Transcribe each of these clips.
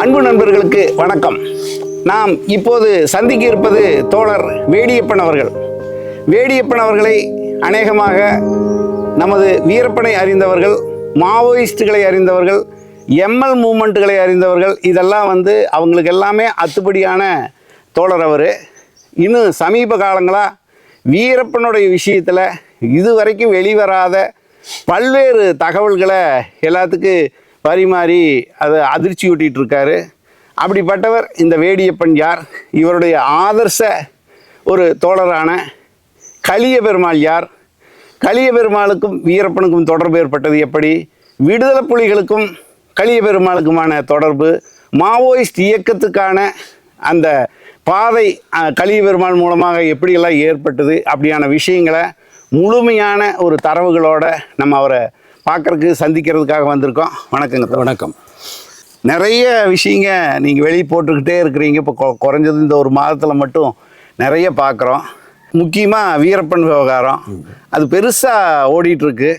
அன்பு நண்பர்களுக்கு வணக்கம். நாம் இப்போது சந்திக்க இருப்பது தோழர் வேடியப்பன் அவர்கள். வேடியப்பன் அவர்களை அநேகமாக நமது வீரப்பனை அறிந்தவர்கள், மாவோயிஸ்டுகளை அறிந்தவர்கள், எம்எல் மூமெண்ட்டுகளை அறிந்தவர்கள், இதெல்லாம் அவங்களுக்கு எல்லாமே அத்துப்படியான தோழர் அவர். இன்னும் சமீப காலங்களாக வீரப்பனுடைய விஷயத்தில் இதுவரைக்கும் வெளிவராத பல்வேறு தகவல்களை எல்லாத்துக்கு பரிமாறி அதை அதிர்ச்சி ஊட்டிகிட்டு இருக்காரு. அப்படிப்பட்டவர் இந்த வேடியப்பன் யார்? இவருடைய ஆதர்ச ஒரு தோழரான கலிய பெருமாள் யார்? கலிய பெருமாளுக்கும் வீரப்பனுக்கும் தொடர்பு ஏற்பட்டது எப்படி? விடுதலை புலிகளுக்கும் கலிய பெருமாளுக்குமான தொடர்பு, மாவோயிஸ்ட் இயக்கத்துக்கான அந்த பாதை கலிய பெருமாள் மூலமாக எப்படியெல்லாம் ஏற்பட்டது, அப்படியான விஷயங்களை முழுமையான ஒரு தரவுகளோடு நம்ம அவரை பார்க்குறதுக்கு சந்திக்கிறதுக்காக வந்திருக்கோம். வணக்கங்க. வணக்கம். நிறைய விஷயங்க நீங்கள் வெளியே போட்டுக்கிட்டே இருக்கிறீங்க. இப்போ குறைஞ்சது இந்த ஒரு மாதத்தில் மட்டும் நிறைய பார்க்குறோம். முக்கியமாக வீரப்பன் விவகாரம் அது பெருசாக ஓடிட்டுருக்கு.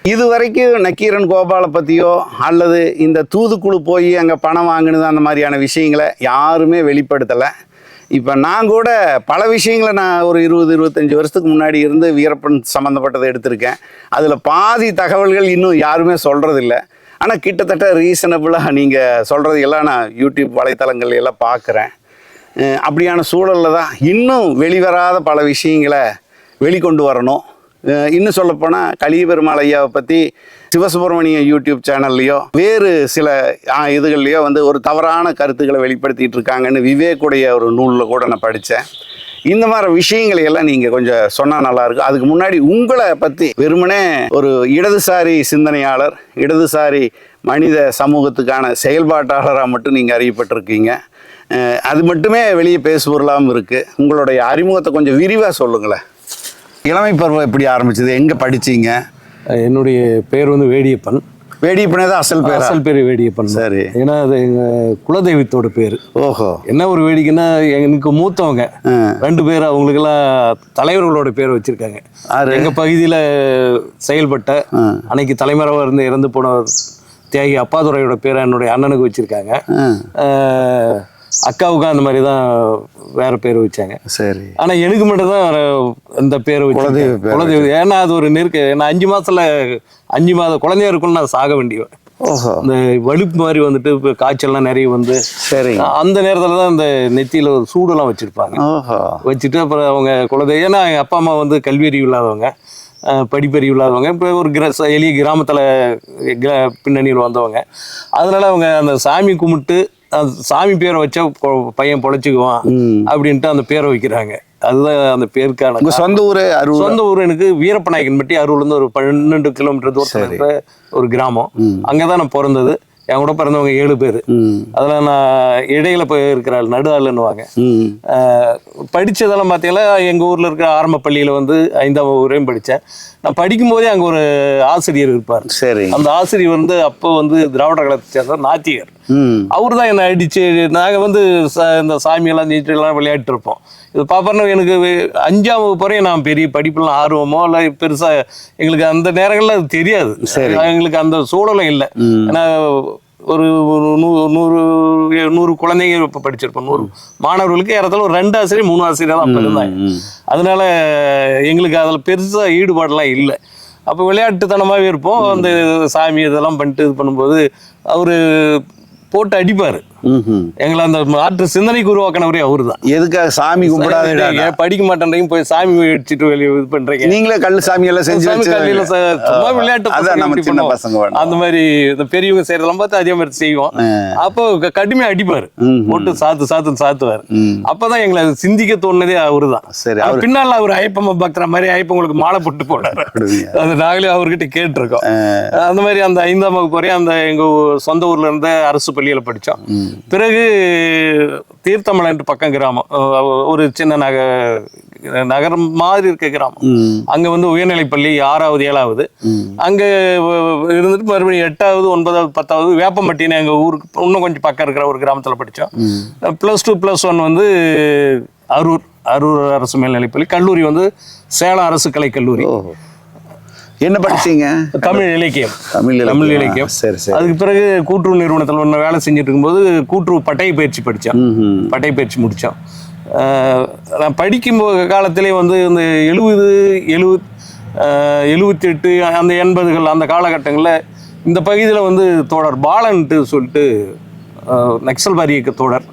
இது வரைக்கும் நக்கீரன் கோபாலை பற்றியோ அல்லது இந்த தூதுக்குழு போய் அங்கே பணம் வாங்கினது அந்த மாதிரியான விஷயங்களை யாருமே வெளிப்படுத்தலை. இப்போ நான் கூட பல விஷயங்களை நான் ஒரு 20-25 வருஷத்துக்கு முன்னாடி இருந்து வீரப்பன் சம்மந்தப்பட்டதை எடுத்திருக்கேன். அதில் பாதி தகவல்கள் இன்னும் யாருமே சொல்கிறதில்ல. ஆனால் கிட்டத்தட்ட ரீசனபிளாக நீங்கள் சொல்கிறது எல்லாம் நான் யூடியூப் வலைத்தளங்கள் எல்லாம் பார்க்குறேன். அப்படியான சூழலில் தான் இன்னும் வெளிவராத பல விஷயங்களை வெளிக்கொண்டு வரணும். இன்னும் சொல்லப்போனால் கலிய பெருமாள் ஐயாவை பற்றி சிவசுப்பிரமணிய யூடியூப் சேனல்லையோ வேறு சில இதுகள்லையோ ஒரு தவறான கருத்துக்களை வெளிப்படுத்திகிட்டு இருக்காங்கன்னு விவேக்குடைய ஒரு நூலில் கூட நான் படித்தேன். இந்த மாதிரி விஷயங்களை எல்லாம் நீங்கள் கொஞ்சம் சொன்னால் நல்லாயிருக்கும். அதுக்கு முன்னாடி உங்களை பற்றி வெறுமனே ஒரு இடதுசாரி சிந்தனையாளர், இடதுசாரி மனித சமூகத்துக்கான செயல்பாட்டாளராக மட்டும் நீங்கள் அறியப்பட்டிருக்கீங்க. அது மட்டுமே வெளியே பேசுபொருளாகவும் இருக்குது. உங்களுடைய அறிமுகத்தை கொஞ்சம் விரிவாக சொல்லுங்களேன். இளமை பருவம் எப்படி ஆரம்பிச்சது? எங்கே படிச்சீங்க? என்னுடைய பேர் வேடியப்பன். வேடியப்பனே தான் அசல் பேர்? அசல் பேர் வேடியப்பன். சரி. ஏன்னா அது எங்கள் குலதெய்வத்தோட பேர். ஓஹோ. என்ன ஒரு வேடிக்கைன்னா, எனக்கு மூத்தவங்க 2 பேர், அவங்களுக்கெல்லாம் தலைவர்களோட பேர் வச்சுருக்காங்க. எங்கள் பகுதியில் செயல்பட்ட அன்னைக்கு தலைமறைவாக இறந்து போன தியாகி அப்பாதுரையோட பேரை என்னுடைய அண்ணனுக்கு வச்சுருக்காங்க. அக்காவுக்கு அந்த மாதிரி தான் வேற பேர் வச்சாங்க. சரி. ஆனால் எனக்கு மட்டும் தான் இந்த பேர் வச்சு குலதெய்வம். ஏன்னா அது ஒரு நான் 5 மாத குழந்தையா இருக்குன்னு நான் சாக வேண்டியவன். ஓஹோ. இந்த வலிப்பு மாதிரி இப்போ காய்ச்சல்லாம் நிறைய சரி, அந்த நேரத்தில் தான் இந்த நெத்தியில் ஒரு சூடெல்லாம் வச்சுருப்பாங்க. வச்சுட்டு அப்புறம் அவங்க குலதெய்வம். ஏன்னா எங்கள் அப்பா அம்மா கல்வியறிவு இல்லாதவங்க, படிப்பறிவு இல்லாதவங்க, இப்போ ஒரு எளிய கிராமத்தில் பின்னணியில் வந்தவங்க. அதனால அவங்க அந்த சாமி கும்பிட்டு சாமி பேரை வச்சா பையன் பொழைச்சிக்குவான் அப்படின்ட்டு அந்த பேரை வைக்கிறாங்க. அதுதான் அந்த பேருக்கான. சொந்த ஊர்? சொந்த ஊர் எனக்கு வீரப்பநாயக்கன்பட்டி. அரூர்லேருந்து ஒரு 12 கிலோமீட்டர் தூரத்தில் ஒரு கிராமம். அங்கதான் நான் பிறந்தது. என் கூட பிறந்தவங்க 7 பேர். அதில் நான் இடையில போய் இருக்கிறாள் நடுஆளுன்னுவாங்க. படித்ததெல்லாம் பார்த்தீங்கன்னா எங்கள் ஊரில் இருக்கிற ஆரம்ப பள்ளியில் 5ஆம் வகுப்பு படித்தேன். நான் படிக்கும்போதே அங்கே ஒரு ஆசிரியர் இருப்பார். சரி. அந்த ஆசிரியர் அப்போ திராவிட கழகத்தை சேர்ந்த நாத்திகர். அவர் தான் என்னை அடித்து, நாங்கள் இந்த சாமியெல்லாம் நீச்சலாம் விளையாட்டு இருப்போம். இது பார்ப்போன்னா எனக்கு 5ஆம் வகுப்பு வரையும் நான் பெரிய படிப்புலாம் ஆர்வமோ இல்லை பெருசாக எங்களுக்கு அந்த நேரங்களில் அது தெரியாது. எங்களுக்கு அந்த சூழலும் இல்லை. ஏன்னா ஒரு 100 குழந்தைங்க இப்போ படிச்சிருப்போம். 100 மாணவர்களுக்கு ஏறத்தாலும் ஒரு 2 ஆசிரியர் 3 ஆசிரியர் தான் இருந்தாங்க. அதனால எங்களுக்கு அதில் பெருசாக ஈடுபாடெல்லாம் இல்லை. அப்போ விளையாட்டுத்தனமாகவே இருப்போம். அந்த சாமி இதெல்லாம் பண்ணிட்டு இது பண்ணும்போது அவர் போட்டு அடிப்பார் எங்களை. அந்த மாற்று சிந்தனைக்கு உருவாக்கினவரே அவரு தான். எதுக்காக? சாமி கும்பிடாதீங்க, படிக்க மாட்டேன்றீங்க, போய் சாமி அடிச்சுட்டு வெளியே இது பண்றீங்க. நீங்களே கல் சாமி எல்லாம் செஞ்சு சும்மா விளையாட்டு பசங்க அந்த மாதிரி இந்த பெரியவங்க செய்யறதெல்லாம் பார்த்து அதே மாதிரி செய்வோம். அப்போ கடுமையா அடிப்பாரு, போட்டு சாத்துவார். அப்பதான் எங்களை சிந்திக்க தோணுனதே அவரு தான். சரி. பின்னால அவர் ஐயப்பம்மா பக்தர மாதிரி ஐயப்பங்களுக்கு மாலை போட்டு போனாரு. அது நாங்களே அவர்கிட்ட கேட்டிருக்கோம். அந்த மாதிரி அந்த 5ஆம் வகுப்பு வரையும் அந்த எங்க சொந்த ஊர்ல இருந்த அரசு பள்ளியில படிச்சோம். பிறகு தீர்த்தமலை பக்கம் கிராமம், ஒரு சின்ன நகரம் மாதிரி இருக்க கிராமம். அங்க உயர்நிலைப்பள்ளி 6வது 7வது அங்க இருந்துட்டு மறுபடியும் 8வது 9வது 10வது வேப்பம்பட்டின்னு எங்க ஊருக்கு இன்னும் கொஞ்சம் பக்கம் இருக்கிற ஒரு கிராமத்துல படிச்சோம். +2 +1 அரூர் அரசு மேல்நிலைப்பள்ளி. கல்லூரி சேலம் அரசு கலை கல்லூரி. என்ன படிச்சீங்க? தமிழ் இலக்கியம். தமிழ் இலக்கியம். சரி சரி. அதுக்கு பிறகு கூட்டுறவு நிறுவனத்தில் ஒன்று வேலை செஞ்சுட்டு இருக்கும்போது கூட்டுறவு பட்டய பயிற்சி படித்தோம். பட்டய பயிற்சி முடித்தோம். நான் படிக்கும் காலத்திலே வந்து இந்த 78 அந்த 80கள் அந்த காலகட்டங்களில் இந்த பகுதியில் வந்து தோழர் பாலன்ட்டு சொல்லிட்டு நக்சல்வாரி இயக்க தோழர்,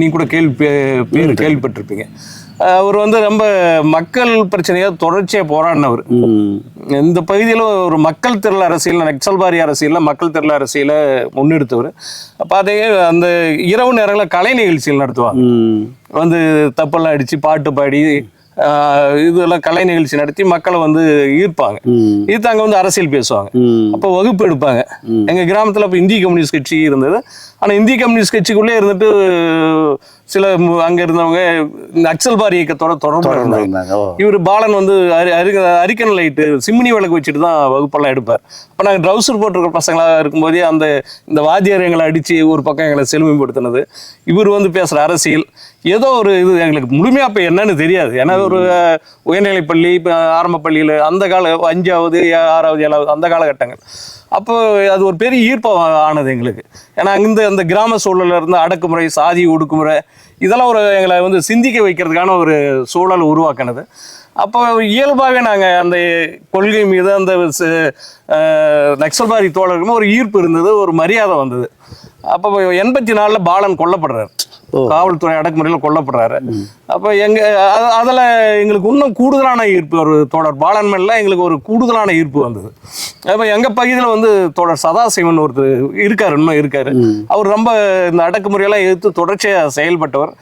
நீ கூட கேள்விப்பட்டிருப்பீங்க. அவர் வந்து ரொம்ப மக்கள் பிரச்சனையாக தொடர்ச்சியாக போராடினவர். இந்த பகுதியில் ஒரு மக்கள் திரள் அரசியல், நக்சல்வாரி அரசியலில் மக்கள் திரள் அரசியலை முன்னெடுத்தவர். அப்போ அதே அந்த இரவு நேரங்களில் கலை நிகழ்ச்சிகள் நடத்துவாங்க. வந்து தப்பெல்லாம் அடித்து பாட்டு பாடி இதெல்லாம் கலை நிகழ்ச்சி நடத்தி மக்களை வந்து ஈர்ப்பாங்க. ஈர்த்தாங்க வந்து அரசியல் பேசுவாங்க. அப்போ வகுப்பு எடுப்பாங்க. எங்கள் கிராமத்தில் அப்போ இந்திய கம்யூனிஸ்ட் கட்சி இருந்தது. ஆனால் இந்திய கம்யூனிஸ்ட் கட்சிக்குள்ளே இருந்துட்டு சில அங்கே இருந்தவங்க நக்சல்வாரி இயக்கத்தோட தொடர்பு இருந்தாங்க. இவர் பாலன் வந்து அரிக்கன் லைட்டு சிம்னி விளக்கு வச்சுட்டு தான் வகுப்பெல்லாம் எடுப்பார். அப்போ நாங்கள் ட்ரௌசர் போட்டிருக்கிற பசங்களாக இருக்கும்போதே இந்த வாத்தியார் எங்களை அடித்து ஒரு பக்கம் எங்களை செழுமைப்படுத்தினது. இவர் வந்து பேசுகிற அரசியல் ஏதோ ஒரு இது எங்களுக்கு முழுமையாக அப்போ என்னன்னு தெரியாது. ஏன்னா ஒரு உயர்நிலைப்பள்ளி, இப்போ ஆரம்ப பள்ளியில் அந்த 5வது 6வது 7வது அந்த காலகட்டங்கள். அப்போ அது ஒரு பெரிய ஈர்ப்பாக ஆனது எங்களுக்கு. ஏன்னா அந்த கிராம சூழலில் இருந்து அடக்குமுறை, சாதி ஒடுக்குமுறை இதெல்லாம் எங்களை வந்து சிந்திக்க வைக்கிறதுக்கான ஒரு சூழல் உருவாக்கினது. அப்போ இயல்பாகவே நாங்கள் அந்த கொள்கை மீது அந்த நக்சல்வாரி தோழர்களும் ஒரு ஈர்ப்பு இருந்தது, ஒரு மரியாதை வந்தது. அப்போ 84 பாலன் கொல்லப்படுறாரு, காவல்துறை அடக்குமுறையில் கொல்லப்படுறாரு. அப்போ அதில் எங்களுக்கு இன்னும் கூடுதலான ஈர்ப்பு, ஒரு தோழர் பாலன் மேல எங்களுக்கு ஒரு கூடுதலான ஈர்ப்பு வந்தது. அப்போ எங்கள் பகுதியில் வந்து தோழர் சதாசிவன் ஒருத்தர் இன்னும் இருக்காரு. அவர் ரொம்ப இந்த அடக்குமுறையெல்லாம் எதிர்த்து தொடர்ச்சியாக செயல்பட்டவர்.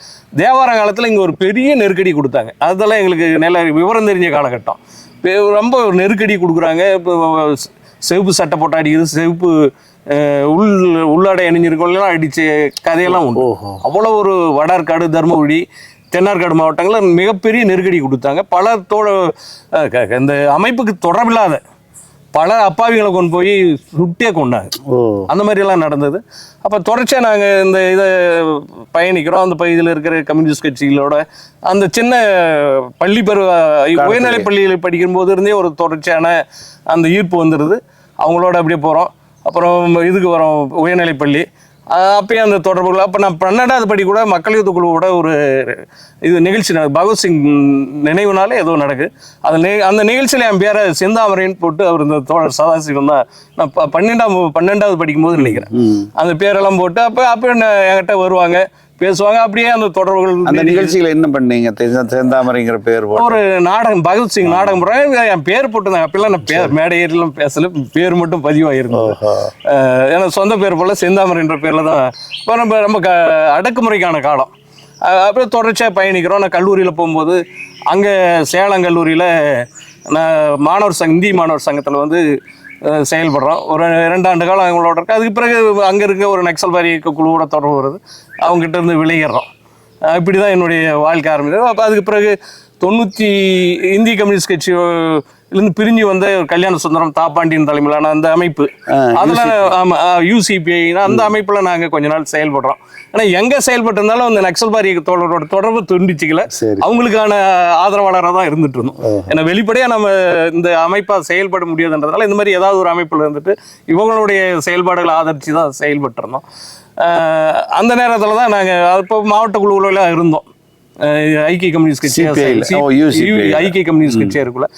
தேவார காலத்தில் இங்கே ஒரு பெரிய நெருக்கடி கொடுத்தாங்க. அதெல்லாம் எங்களுக்கு நல்ல விவரம் தெரிஞ்ச காலகட்டம். ரொம்ப ஒரு நெருக்கடி கொடுக்குறாங்க. இப்போ செவப்பு சட்டை போட்டு அடிக்கிறது, செவப்பு உள்ளாடை அணிஞ்சிருக்கோம் அடிச்ச கதையெல்லாம் உண்டு. அவ்வளோ ஒரு வடார்காடு, தர்மபுரி, தென்னார்காடு மாவட்டங்களில் மிகப்பெரிய நெருக்கடி கொடுத்தாங்க. பல இந்த அமைப்புக்கு தொடர்பில்லாத பல அப்பாவிகளை கொண்டு போய் சுட்டே கொண்டாங்க. அந்த மாதிரியெல்லாம் நடந்தது. அப்போ தொடர்ச்சியாக நாங்கள் இதை பயணிக்கிறோம். அந்த பகுதியில் இருக்கிற கம்யூனிஸ்ட் கட்சிகளோட அந்த சின்ன பள்ளி பருவ உயர்நிலை பள்ளியில் படிக்கும்போது இருந்தே ஒரு தொடர்ச்சியான அந்த ஈர்ப்பு வந்துடுது. அவங்களோட அப்படியே போகிறோம். அப்புறம் இதுக்கு வரோம் உயர்நிலைப்பள்ளி. அப்பயும் அந்த தொடர்புகள். அப்போ நான் 12வது படி கூட மக்கள் யூத்து குழுவோட ஒரு நிகழ்ச்சி பகத்சிங் நினைவுனாலே ஏதோ நடக்குது. அந்த நிகழ்ச்சியில் என் பேரை செந்தாமரைன்னு போட்டு அவர் இந்த தோழர் சதாசிவம் தான் நான் 12வது படிக்கும்போது நினைக்கிறேன். அந்த பேரெல்லாம் போட்டு அப்போ என்கிட்ட வருவாங்க, பேசுவாங்க. அப்படியே அந்த தொடர்புகள். அந்த நிகழ்ச்சியில் என்ன பண்ணீங்க? செந்தாமரைங்கிற பேர் ஒரு நாடகம், பகத்சிங் நாடகம் போடுறாங்க. என் பேர் போட்டுருந்தாங்க. அப்பெல்லாம் நான் மேடை ஏறிலாம் பேசல, பேர் மட்டும் பதிவாயிருந்தோம். ஏன்னா சொந்த பேர் போல செந்தாமரைன்ற பேர்ல தான். இப்போ ரொம்ப அடக்குமுறைக்கான காலம். அப்படியே தொடர்ச்சியாக பயணிக்கிறோம். நான் கல்லூரியில் போகும்போது அங்கே சேலம் கல்லூரியில் நான் இந்திய மாணவர் சங்கத்தில் வந்து செயல்படுறோம். ஒரு 2 ஆண்டு காலம் அவங்களோட இருக்கு. அதுக்கு பிறகு அங்கே இருக்க ஒரு நக்சல்வாரி குழுவோட தொடர்பு வருது. அவங்ககிட்ட இருந்து விளையிடுறோம். இப்படி தான் என்னுடைய வாழ்க்கை ஆரம்பிச்சது. அப்போ அதுக்கு பிறகு இந்திய கம்யூனிஸ்ட் கட்சியிலேருந்து பிரிஞ்சு வந்த கல்யாண சுந்தரம், தாப்பாண்டியன் தலைமையிலான அந்த அமைப்பு, அதில் UCPI அந்த அமைப்பில் நாங்கள் கொஞ்ச நாள் செயல்படுறோம். ஆனால் எங்கே செயல்பட்டிருந்தாலும் அந்த நக்சல்வாரி தோழரோட தொடர்பு துண்டிச்சிக்கல. அவங்களுக்கான ஆதரவாளராக தான் இருந்துட்டு இருந்தோம். ஏன்னா வெளிப்படையாக நம்ம இந்த அமைப்பாக செயல்பட முடியாதுன்றதால இந்த மாதிரி ஏதாவது ஒரு அமைப்பில் இருந்துட்டு இவங்களுடைய செயல்பாடுகளை ஆதரித்து தான் செயல்பட்டு இருந்தோம். அந்த நேரத்தில் தான் நாங்கள் இப்போ மாவட்ட குழுவில் இருந்தோம். ஐக்கிய கம்யூனிஸ்ட் கட்சி, ஐக்கிய கம்யூனிஸ்ட் கட்சியாக இருக்குல்ல,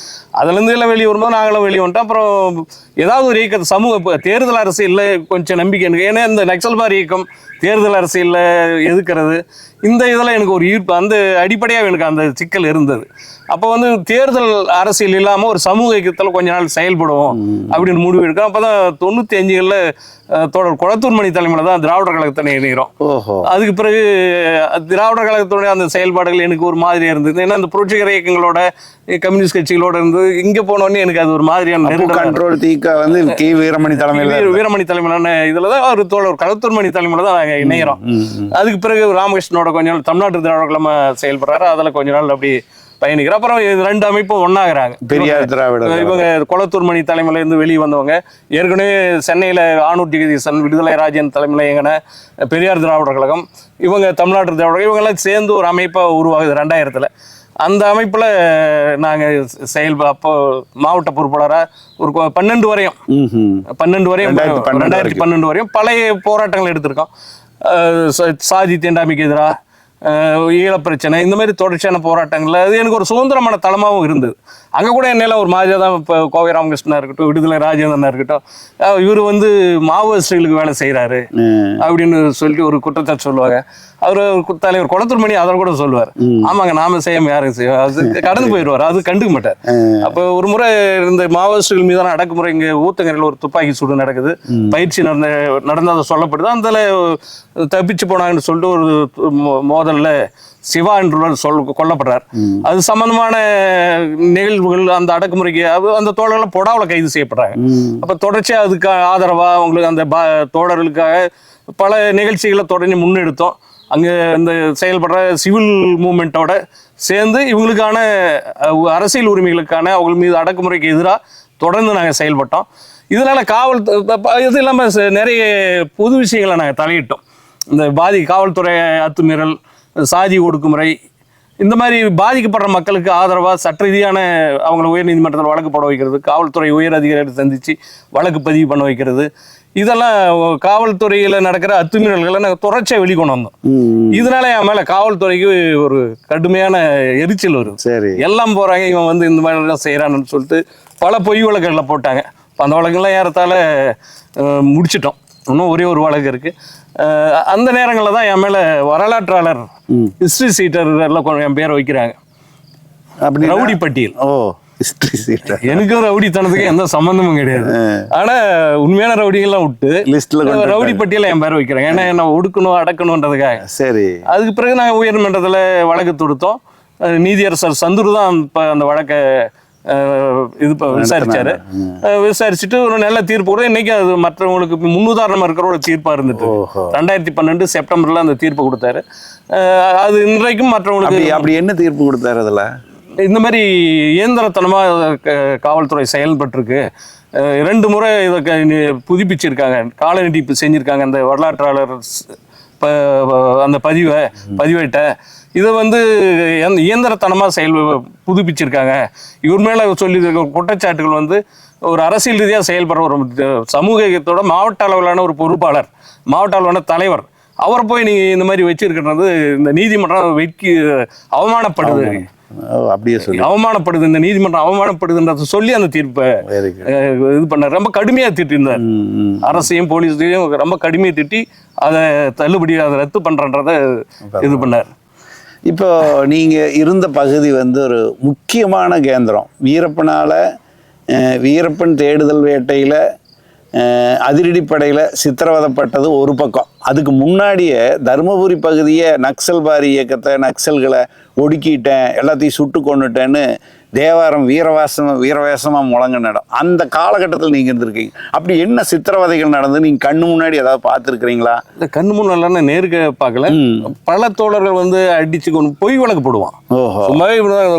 அதுலேருந்து எல்லாம் வெளியே வரும்போது நாங்களும் வெளியே வந்துட்டோம். அப்புறம் ஏதாவது ஒரு இயக்கத்தை சமூக தேர்தல் அரசியலில் கொஞ்சம் நம்பிக்கை எனக்கு. ஏன்னா இந்த நக்சல்வாரி இயக்கம் தேர்தல் அரசியலில் எதுக்கிறது இந்த இதெல்லாம் எனக்கு ஒரு ஈர்ப்பு, அந்த அடிப்படையாக எனக்கு அந்த சிக்கல் இருந்தது. அப்போ வந்து தேர்தல் அரசியல் இல்லாமல் ஒரு சமூக இயக்கத்தில் கொஞ்ச நாள் செயல்படுவோம் அப்படின்னு முடிவு எடுக்கிறோம். அப்போ தான் 95களில் தோழர் குளத்தூர்மணி தலைமையில் தான் திராவிடர் கழகத்தை இணைகிறோம். அதுக்கு பிறகு திராவிடர் கழகத்துடைய அந்த செயல்பாடுகள் எனக்கு ஒரு மாதிரியாக இருந்தது. ஏன்னா இந்த புரட்சிகர இயக்கங்களோட கம்யூனிஸ்ட் கட்சிகளோட இருந்து இங்கே போனோடனே எனக்கு அது ஒரு மாதிரியான வீரமணி தலைமையிலான இதில் தான் ஒரு தோழர் குளத்தூர்மணி தலைமையில் தான் நாங்கள் இணைகிறோம். அதுக்கு பிறகு ராமகிருஷ்ணனோட கொஞ்ச நாள் தமிழ்நாட்டு திராவிடர் கழகமா செயல்படுறாரு. அதில் கொஞ்ச நாள் அப்படி பயணிக்கிறோம். அப்புறம் 2 அமைப்பும் ஒன்னாகிறாங்க. பெரியார் திராவிடர் இவங்க குளத்தூர்மணி தலைமையில இருந்து வெளியே வந்தவங்க. ஏற்கனவே சென்னையில் ஆணூர் ஜெகதீசன், விடுதலை ராஜன் தலைமையில் இயங்கின பெரியார் திராவிடர் கழகம், இவங்க தமிழ்நாட்டு திராவிடர், இவங்கெல்லாம் சேர்ந்து ஒரு அமைப்பாக உருவாகுது 2000. அந்த அமைப்பில் நாங்கள் அப்போ மாவட்ட பொறுப்பாளராக ஒரு 12 வரையும் 2012 வரையும் பழைய போராட்டங்கள் எடுத்திருக்கோம். சாதி தீண்டாமைக்கு எதிராக, ஈழப்பிரச்சனை, இந்த மாதிரி தொடர்ச்சியான போராட்டங்கள்ல அது எனக்கு ஒரு சுதந்திரமான தளமாகவும் இருந்தது. அங்கே கூட என்னெல்லாம் ஒரு மாதிரி தான். இப்போ கோவை ராமகிருஷ்ணனா இருக்கட்டும், விடுதலை ராஜேந்திரனா இருக்கட்டும், இவர் வந்து மாவோயிஸ்டுகளுக்கு வேலை செய்கிறாரு அப்படின்னு சொல்லிட்டு ஒரு குற்றச்சாட்டு சொல்லுவாங்க. அவர் தலைவர் குளத்தூர்மணி அதை கூட சொல்லுவார், ஆமாங்க நாம செய்யாம யாரும் செய்வோம், அது கடந்து போயிடுவார், அது கண்டுக்க மாட்டார். அப்போ ஒரு முறை இந்த மாவோயிஸ்டுகள் மீதான அடக்குமுறை இங்கே ஊத்தங்கரையில் ஒரு துப்பாக்கி சூடு நடக்குது, பயிற்சி நடந்ததை சொல்லப்படுது. அதில் தப்பிச்சு போனாங்கன்னு சொல்லிட்டு ஒரு மோதல்ல சிவா என்று கொல்லப்படுறார். அது சம்பந்தமான நிகழ்வுகள், அந்த அடக்குமுறைக்கு அந்த தோழர்கள் பொடாவில் கைது செய்யப்படுறாங்க. அப்ப தொடர்ச்சியா அதுக்கு ஆதரவா அவங்களுக்கு அந்த தோழர்களுக்காக பல நிகழ்ச்சிகளை தொடர்ந்து முன்னெடுத்தோம். அங்கே இந்த செயல்படுற சிவில் மூவ்மெண்ட்டோட சேர்ந்து இவங்களுக்கான அரசியல் உரிமைகளுக்கான அவங்க மீது அடக்குமுறைக்கு எதிராக தொடர்ந்து நாங்கள் செயல்பட்டோம். இதனால இது இல்லாமல் நிறைய பொது விஷயங்களை நாங்கள் தலையிட்டோம். இந்த காவல்துறை அத்துமீறல், சாதி ஒடுக்குமுறை, இந்த மாதிரி பாதிக்கப்படுற மக்களுக்கு ஆதரவாக சட்ட ரீதியான அவங்களை உயர்நீதிமன்றத்தில் வழக்கு போட வைக்கிறது, காவல்துறை உயர் அதிகாரிகளை சந்தித்து வழக்கு பதிவு பண்ண வைக்கிறது, இதெல்லாம் காவல்துறையில் நடக்கிற அத்துமீறல்களை நாங்கள் தொடர்ச்சியாக வெளிக்கொண்டு வந்தோம். இதனால என் மேலே காவல்துறைக்கு ஒரு கடுமையான எரிச்சல் வரும். சரி, எல்லாம் போகிறாங்க, இவன் வந்து இந்த மாதிரிலாம் செய்கிறான்னு சொல்லிட்டு பல பொய் வழக்குகளில் போட்டாங்க. அந்த வழக்குலாம் ஏறத்தால முடிச்சிட்டோம். இன்னும் ஒரே ஒரு வழக்கு இருக்கு. அந்த நேரங்களில் தான் என் மேலே வரலாற்றாளர், ஹிஸ்டரி சீட்டர் எல்லாம் என் பேரை வைக்கிறாங்க. அப்படி ரவுடி பட்டியல். History seater. எனக்கும் ரவுடித்தனத்துக்கு எந்த சம்பந்தமும் கிடையாது. ஆனா உண்மையான ரவுடிகள்லாம் விட்டு லிஸ்ட்ல ரவுடி பட்டியல என் பேரை வைக்கிறாங்க. ஏன்னா என்ன ஒடுக்கணும் அடக்கணும்ன்றதுக்காக. சரி, அதுக்கு பிறகு நாங்கள் உயர்மன்றத்தில் வழக்கு தொடுத்தோம். நீதியரசர் சந்துரு தான் அந்த வழக்கை விசாரிச்சாரு. விசாரிச்சுட்டு ஒரு நல்ல தீர்ப்பு கூட இன்னைக்கு அது மற்றவங்களுக்கு முன்னுதாரணமா இருக்கிற ஒரு தீர்ப்பா இருந்துட்டு 2012 செப்டம்பர்ல அந்த தீர்ப்பு கொடுத்தாரு. அது இன்றைக்கும் மற்றவங்களுக்கு. அப்படி என்ன தீர்ப்பு கொடுத்தாரு? அதுல இந்த மாதிரி இயந்திரத்தனமா காவல்துறை செயல்பட்டு இருக்கு. 2 முறை இதை புதுப்பிச்சிருக்காங்க, கால நீட்டிப்பு செஞ்சிருக்காங்க. அந்த வரலாற்றாளர் அந்த பதிவேட்ட இதை வந்து இயந்திரத்தனமாக புதுப்பிச்சிருக்காங்க. இவர் மேலே சொல்லி குற்றச்சாட்டுகள் வந்து ஒரு அரசியல் ரீதியாக செயல்படுற ஒரு சமூகத்தோட மாவட்ட அளவிலான ஒரு பொறுப்பாளர், மாவட்ட அளவிலான தலைவர், அவரை போய் நீங்கள் இந்த மாதிரி வச்சிருக்கிறது இந்த நீதிமன்றம் அவமானப்படுது. அப்படியே சொல்லி அவமானப்படுது, இந்த நீதிமன்றம் அவமானப்படுதுன்றத சொல்லி அந்த தீர்ப்பை இது பண்ணார். ரொம்ப கடுமையாக திட்டிருந்தார். அரசையும் போலீஸையும் ரொம்ப கடுமையாக திட்டி அதை தள்ளுபடி, அதை ரத்து பண்ணுறன்றத இது பண்ணார். இப்போ நீங்கள் இருந்த பகுதி வந்து ஒரு முக்கியமான கேந்திரம். வீரப்பன் தேடுதல் வேட்டையில் அதிரடிப்படையில் சித்திரவதைப்பட்டது ஒரு பக்கம். அதுக்கு முன்னாடியே தருமபுரி பகுதியை நக்சல்பாரி இயக்கத்தை, நக்சல்களை ஒடுக்கிட்டேன், எல்லாத்தையும் சுட்டு கொண்டுட்டேன்னு தேவாரம் வீரவேசமாக முழங்கின இடம். அந்த காலகட்டத்தில் நீங்கள் இருந்திருக்கீங்க. அப்படி என்ன சித்திரவதைகள் நடந்து நீங்கள் கண்ணு முன்னாடி ஏதாவது பார்த்துருக்குறீங்களா? இல்லை, கண்ணு முன்னாடி நேருக்கு பார்க்கல. பல தோழர்கள் வந்து அடிச்சு கொண்டு பொய் வழக்கு போடுவான். சும்மாவே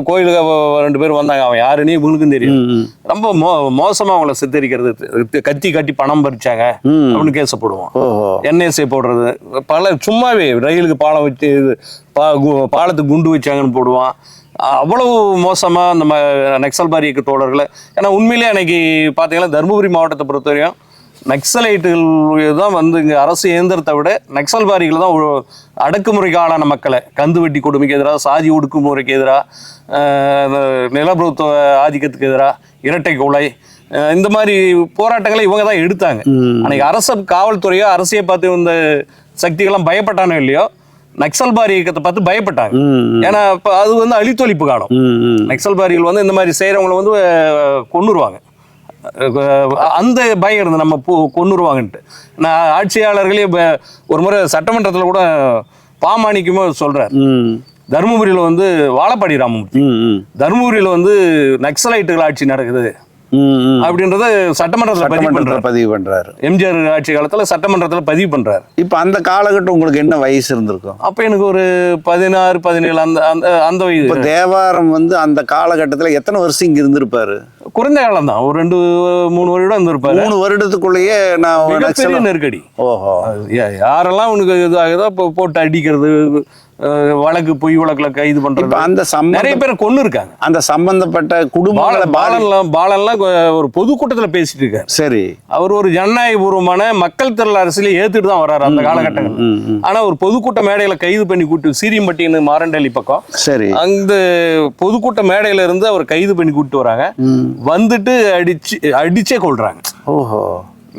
கோயிலுக்கு 2 பேர் வந்தாங்க, அவன் யாருன்னு இவங்களுக்கும் தெரியும். ரொம்ப மோசமாக அவங்கள சித்தரிக்கிறது, கத்தி கட்டி பணம் பறிச்சாங்க அப்படின்னு கேச போடுவான். என்எஸ்ஏ போடுறது, பல சும்மாவே ரயிலுக்கு பாலம் வச்சு பாலத்துக்கு குண்டு வச்சாங்கன்னு போடுவான். அவ்வளவு மோசமாக அந்த நக்சல்பாரி இயக்க தோழர்களை. ஏன்னா உண்மையிலே அன்னைக்கு பார்த்தீங்கன்னா தருமபுரி மாவட்டத்தை பொறுத்தவரையும் நக்சலைட்டுகள் தான் வந்து இங்கே அரசு இயந்திரத்தை விட நக்சல்பாரிகள் தான் அடக்குமுறைக்கு ஆளான மக்களை, கந்து வெட்டி கொடுமைக்கு எதிராக, சாதி ஒடுக்குமுறைக்கு எதிராக, நிலப்பிரபுத்துவ ஆதிக்கத்துக்கு எதிராக, இரட்டை கொலை, இந்த மாதிரி போராட்டங்களை இவங்க தான் எடுத்தாங்க. அன்னைக்கு காவல்துறையோ அரசியை பார்த்து இந்த சக்திகள்லாம் பயப்பட்டானோ இல்லையோ, நக்சல்பாரி இயக்கத்தை பார்த்து பயப்பட்டாங்க. ஏன்னா அது வந்து அழித்தொழிப்பு காலம். நக்சல்பாரிகள் வந்து இந்த மாதிரி செய்யறவங்களை வந்து கொன்னுருவாங்க. அந்த பயம் இருந்து நம்ம கொன்னுருவாங்கன்ட்டு. நான் ஆட்சியாளர்களே ஒரு முறை சட்டமன்றத்தில் கூட பாமாணிக்குமோ சொல்றாரு, தருமபுரியில வந்து வாழப்பாடி ராமமூர்த்தி, தருமபுரியில வந்து நக்சலைட்டுகள் ஆட்சி நடக்குது அப்படின்றத சட்டமன்றத்தில் பதிவு பண்றாரு. எம்ஜிஆர் ஆட்சி காலத்துல சட்டமன்றத்தில் பதிவு பண்றாரு. இப்ப அந்த காலகட்டம் உங்களுக்கு என்ன வயசு இருந்திருக்கும்? அப்ப எனக்கு ஒரு 16, 17 அந்த வயது. தேவாரம் வந்து அந்த காலகட்டத்துல எத்தனை வருஷம் இங்க இருந்திருப்பாரு? குறைந்த காலம் தான், ஒரு 2-3 வருடம் இருந்திருப்பாரு. 3 வருடத்துக்குள்ளேயே நான் நெருக்கடி. ஓஹோ, யாரெல்லாம் உனக்கு இதாகுதோ போட்டு அடிக்கிறது, வழக்கு பொய் வழக்குல கைது பண்றது, அந்த நிறைய பேரை கொன்னு இருக்காங்க. அந்த சம்பந்தப்பட்ட குடும்பங்களை பாலன்லாம் ஒரு பொதுக்கூட்டத்துல பேசிட்டு இருக்காரு. சரி, அவர் ஒரு ஜனநாயகபூர்வமான மக்கள் திரள் அரசியலை ஏத்துட்டு தான் வர்றாரு அந்த காலகட்டங்கள். ஆனா ஒரு பொதுக்கூட்ட மேடையில கைது பண்ணி கூட்டு சீரியம்பட்டின்னு மாரண்டலி பக்கம், சரி, அந்த பொதுக்கூட்ட மேடையில இருந்து அவர் கைது பண்ணி கூட்டு வராங்க. வந்துட்டு அடிச்சே கொள்றாங்க. ஓஹோ.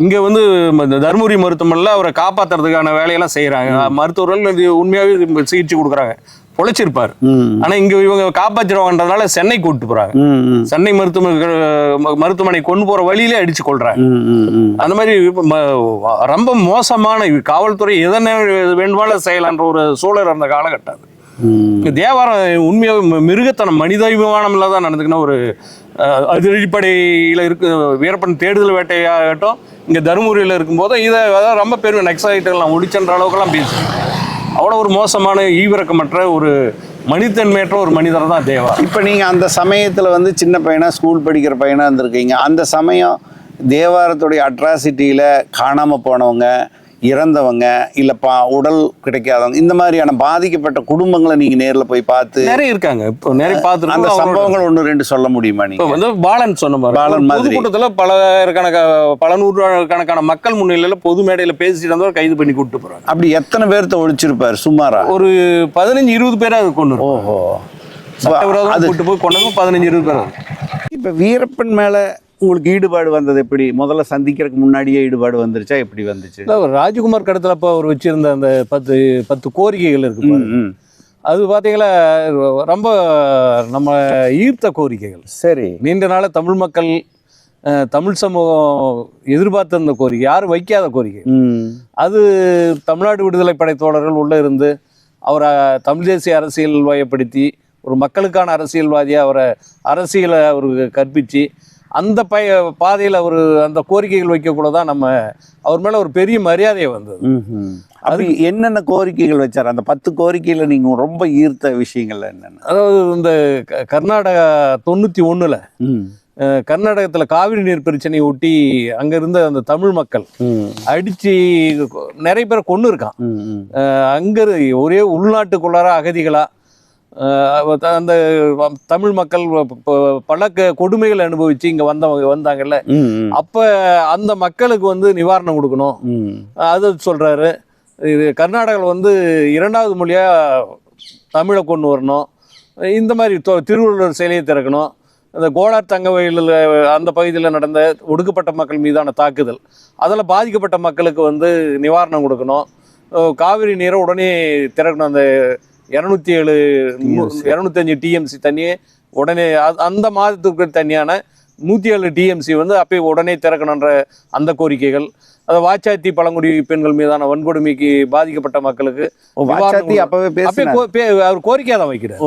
இங்க வந்து தர்மபுரி மருத்துவமனையில் அவரை காப்பாத்துறதுக்கான வேலையெல்லாம் செய்யறாங்க. மருத்துவர்கள் உண்மையாவே சிகிச்சை கொடுக்குறாங்க, பொழைச்சிருப்பாரு. ஆனா இங்க இவங்க காப்பாற்றிடுவாங்கன்றதுனால சென்னை கூட்டு போறாங்க. சென்னை மருத்துவமனை கொண்டு போற வழியிலே அடிச்சு கொள்றாங்க. அந்த மாதிரி ரொம்ப மோசமான காவல்துறை எதனை வேண்டுமானாலும் செய்யலான்ற ஒரு சூழல் அந்த காலகட்டம். தேவாரம் உண்மையாக மிருகத்தனம், மனிதாபிமானம் இல்லாதான் நடந்துக்குன்னா ஒரு அதிரடிப்படையில் இருக்கு. வீரப்பன் தேடுதல் வேட்டையாகட்டும், இங்கே தருமபுரியில் இருக்கும்போது இதை ரொம்ப பெரிய நக்சலைட்டுகள்லாம் ஒடிச்சன்ற அளவுக்குலாம் பேசுது. அவ்வளோ ஒரு மோசமான ஈவிரக்கமற்ற ஒரு மனிதன்மையற்ற ஒரு மனிதர் தான் தேவா. இப்போ நீங்கள் அந்த சமயத்தில் வந்து சின்ன பையனாக ஸ்கூல் படிக்கிற பையனாக இருந்திருக்கீங்க. அந்த சமயம் தேவாரத்துடைய அட்ராசிட்டியில் காணாமல் போனவங்க, இறந்தவங்க, இல்ல உடல் கிடைக்காதவங்க, இந்த மாதிரியான பாதிக்கப்பட்ட குடும்பங்களை நீங்க நேர்ல போய் பார்த்து நிறைய இருக்காங்க. இப்போ நிறைய பார்த்து அந்த சம்பவங்கள் 1-2 சொல்ல முடியுமா? நீங்க வந்து பாலன் சொன்ன மாதிரி பாலன் மாதிரி கூட்டத்துல பல நூறுக்கணக்கான மக்கள் முன்னிலையில பொது மேடையில பேசிட்டு இருந்தவர் கைது பண்ணி கூட்டு போறாங்க. அப்படி எத்தனை பேர்த்த ஒழிச்சிருப்பாரு? சுமாரா ஒரு 15-20 பேரா அது கொண்டு. ஓஹோ. சட்டவிரோதமா கூட்டு போய் கொண்டது 15-20 பேர். இப்ப வீரப்பன் மேல உங்களுக்கு ஈடுபாடு வந்தது எப்படி? முதல்ல சந்திக்கிறதுக்கு முன்னாடியே ஈடுபாடு வந்துருச்சா? எப்படி வந்துச்சு? ராஜகுமார் கடத்தல அப்போ அவர் வச்சிருந்த அந்த 10 கோரிக்கைகள் இருக்கு, அது பார்த்தீங்களா ரொம்ப நம்ம ஈர்த்த கோரிக்கைகள். சரி, நீண்ட நாள தமிழ் மக்கள் தமிழ் சமூகம் எதிர்பார்த்திருந்த கோரிக்கை, யாரும் வைக்காத கோரிக்கை. அது தமிழ்நாடு விடுதலை படை தோழர்கள் உள்ள இருந்து அவரை தமிழ் தேசிய அரசியல் வயப்படுத்தி ஒரு மக்களுக்கான அரசியல்வாதியாக அவரை அரசியலை அவருக்கு கற்பித்து அந்த பாதையில் அவர் அந்த கோரிக்கைகள் வைக்கக்கூட தான் நம்ம அவர் மேலே ஒரு பெரிய மரியாதையை வந்தது. அது என்னென்ன கோரிக்கைகள் வச்சார்? அந்த 10 கோரிக்கையில் நீங்கள் ரொம்ப ஈர்த்த விஷயங்கள் என்னென்ன? அதாவது இந்த கர்நாடகா 91ல் கர்நாடகத்தில் காவிரி நீர் பிரச்சனையை ஒட்டி அங்கே இருந்த அந்த தமிழ் மக்கள் அடித்து நிறைய பேரை கொண்டு இருக்கான். அங்கே ஒரே உள்நாட்டுக்குள்ளார அகதிகளாக அந்த தமிழ் மக்கள் பல கொடுமைகளை அனுபவிச்சு இங்க வந்தாங்கல்ல, அப்ப அந்த மக்களுக்கு வந்து நிவாரணம் கொடுக்கணும் அது சொல்றாரு. இது கர்நாடகாவில் வந்து 2வது மொழியா தமிழை கொண்டு வரணும், இந்த மாதிரி திருவள்ளுவர் சிலையை திறக்கணும், அந்த கோலார் தங்க வயலில் அந்த பகுதியில் நடந்த ஒடுக்கப்பட்ட மக்கள் மீதான தாக்குதல், அதில் பாதிக்கப்பட்ட மக்களுக்கு வந்து நிவாரணம் கொடுக்கணும், காவிரி நீரை உடனே திறக்கணும், அந்த 205 டிஎம்சி தண்ணியே உடனே அந்த மாதத்துக்கு தண்ணியான 107 டிஎம்சி வந்து அப்பயே உடனே திறக்கணுன்ற அந்த கோரிக்கைகள். அதை வாச்சாத்தி பழங்குடி பெண்கள் மீதான வன்கொடுமைக்கு பாதிக்கப்பட்ட மக்களுக்கு அவர் கோரிக்கையா தான் வைக்கிறார்.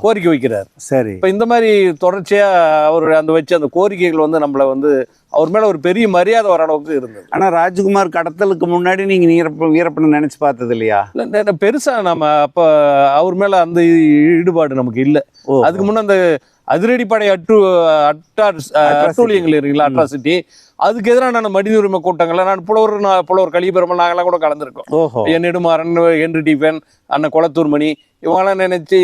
கோரிக்கை வைக்கிறார். சரி, இப்ப இந்த மாதிரி தொடர்ச்சியா அவர் அந்த கோரிக்கைகள் வந்து நம்மள வந்து அவர் மேல ஒரு பெரிய மரியாதை வர அளவுக்கு இருந்தது. ஆனா ராஜ்குமார் கடத்தலுக்கு முன்னாடி நீங்க வீரப்பனை நினைச்சு பார்த்தது இல்லையா? பெருசா நம்ம அப்ப அவர் மேல அந்த ஈடுபாடு நமக்கு இல்லை. அதுக்கு முன்ன அந்த அதிரடிப்படை அட்டூழியங்கள் இருக்குங்களா, அட்ராசிட்டி, அதுக்கு எதிராக நான் மனித உரிமை கூட்டங்கள்ல நான் புலவர் கலிபெருமல் நாங்களாம் கூட கலந்துருக்கோம். என் நெடுமாறன், ஹென்றி டிஃபன், அண்ணன் குளத்தூர் மணி, இவங்களாம் நினைச்சு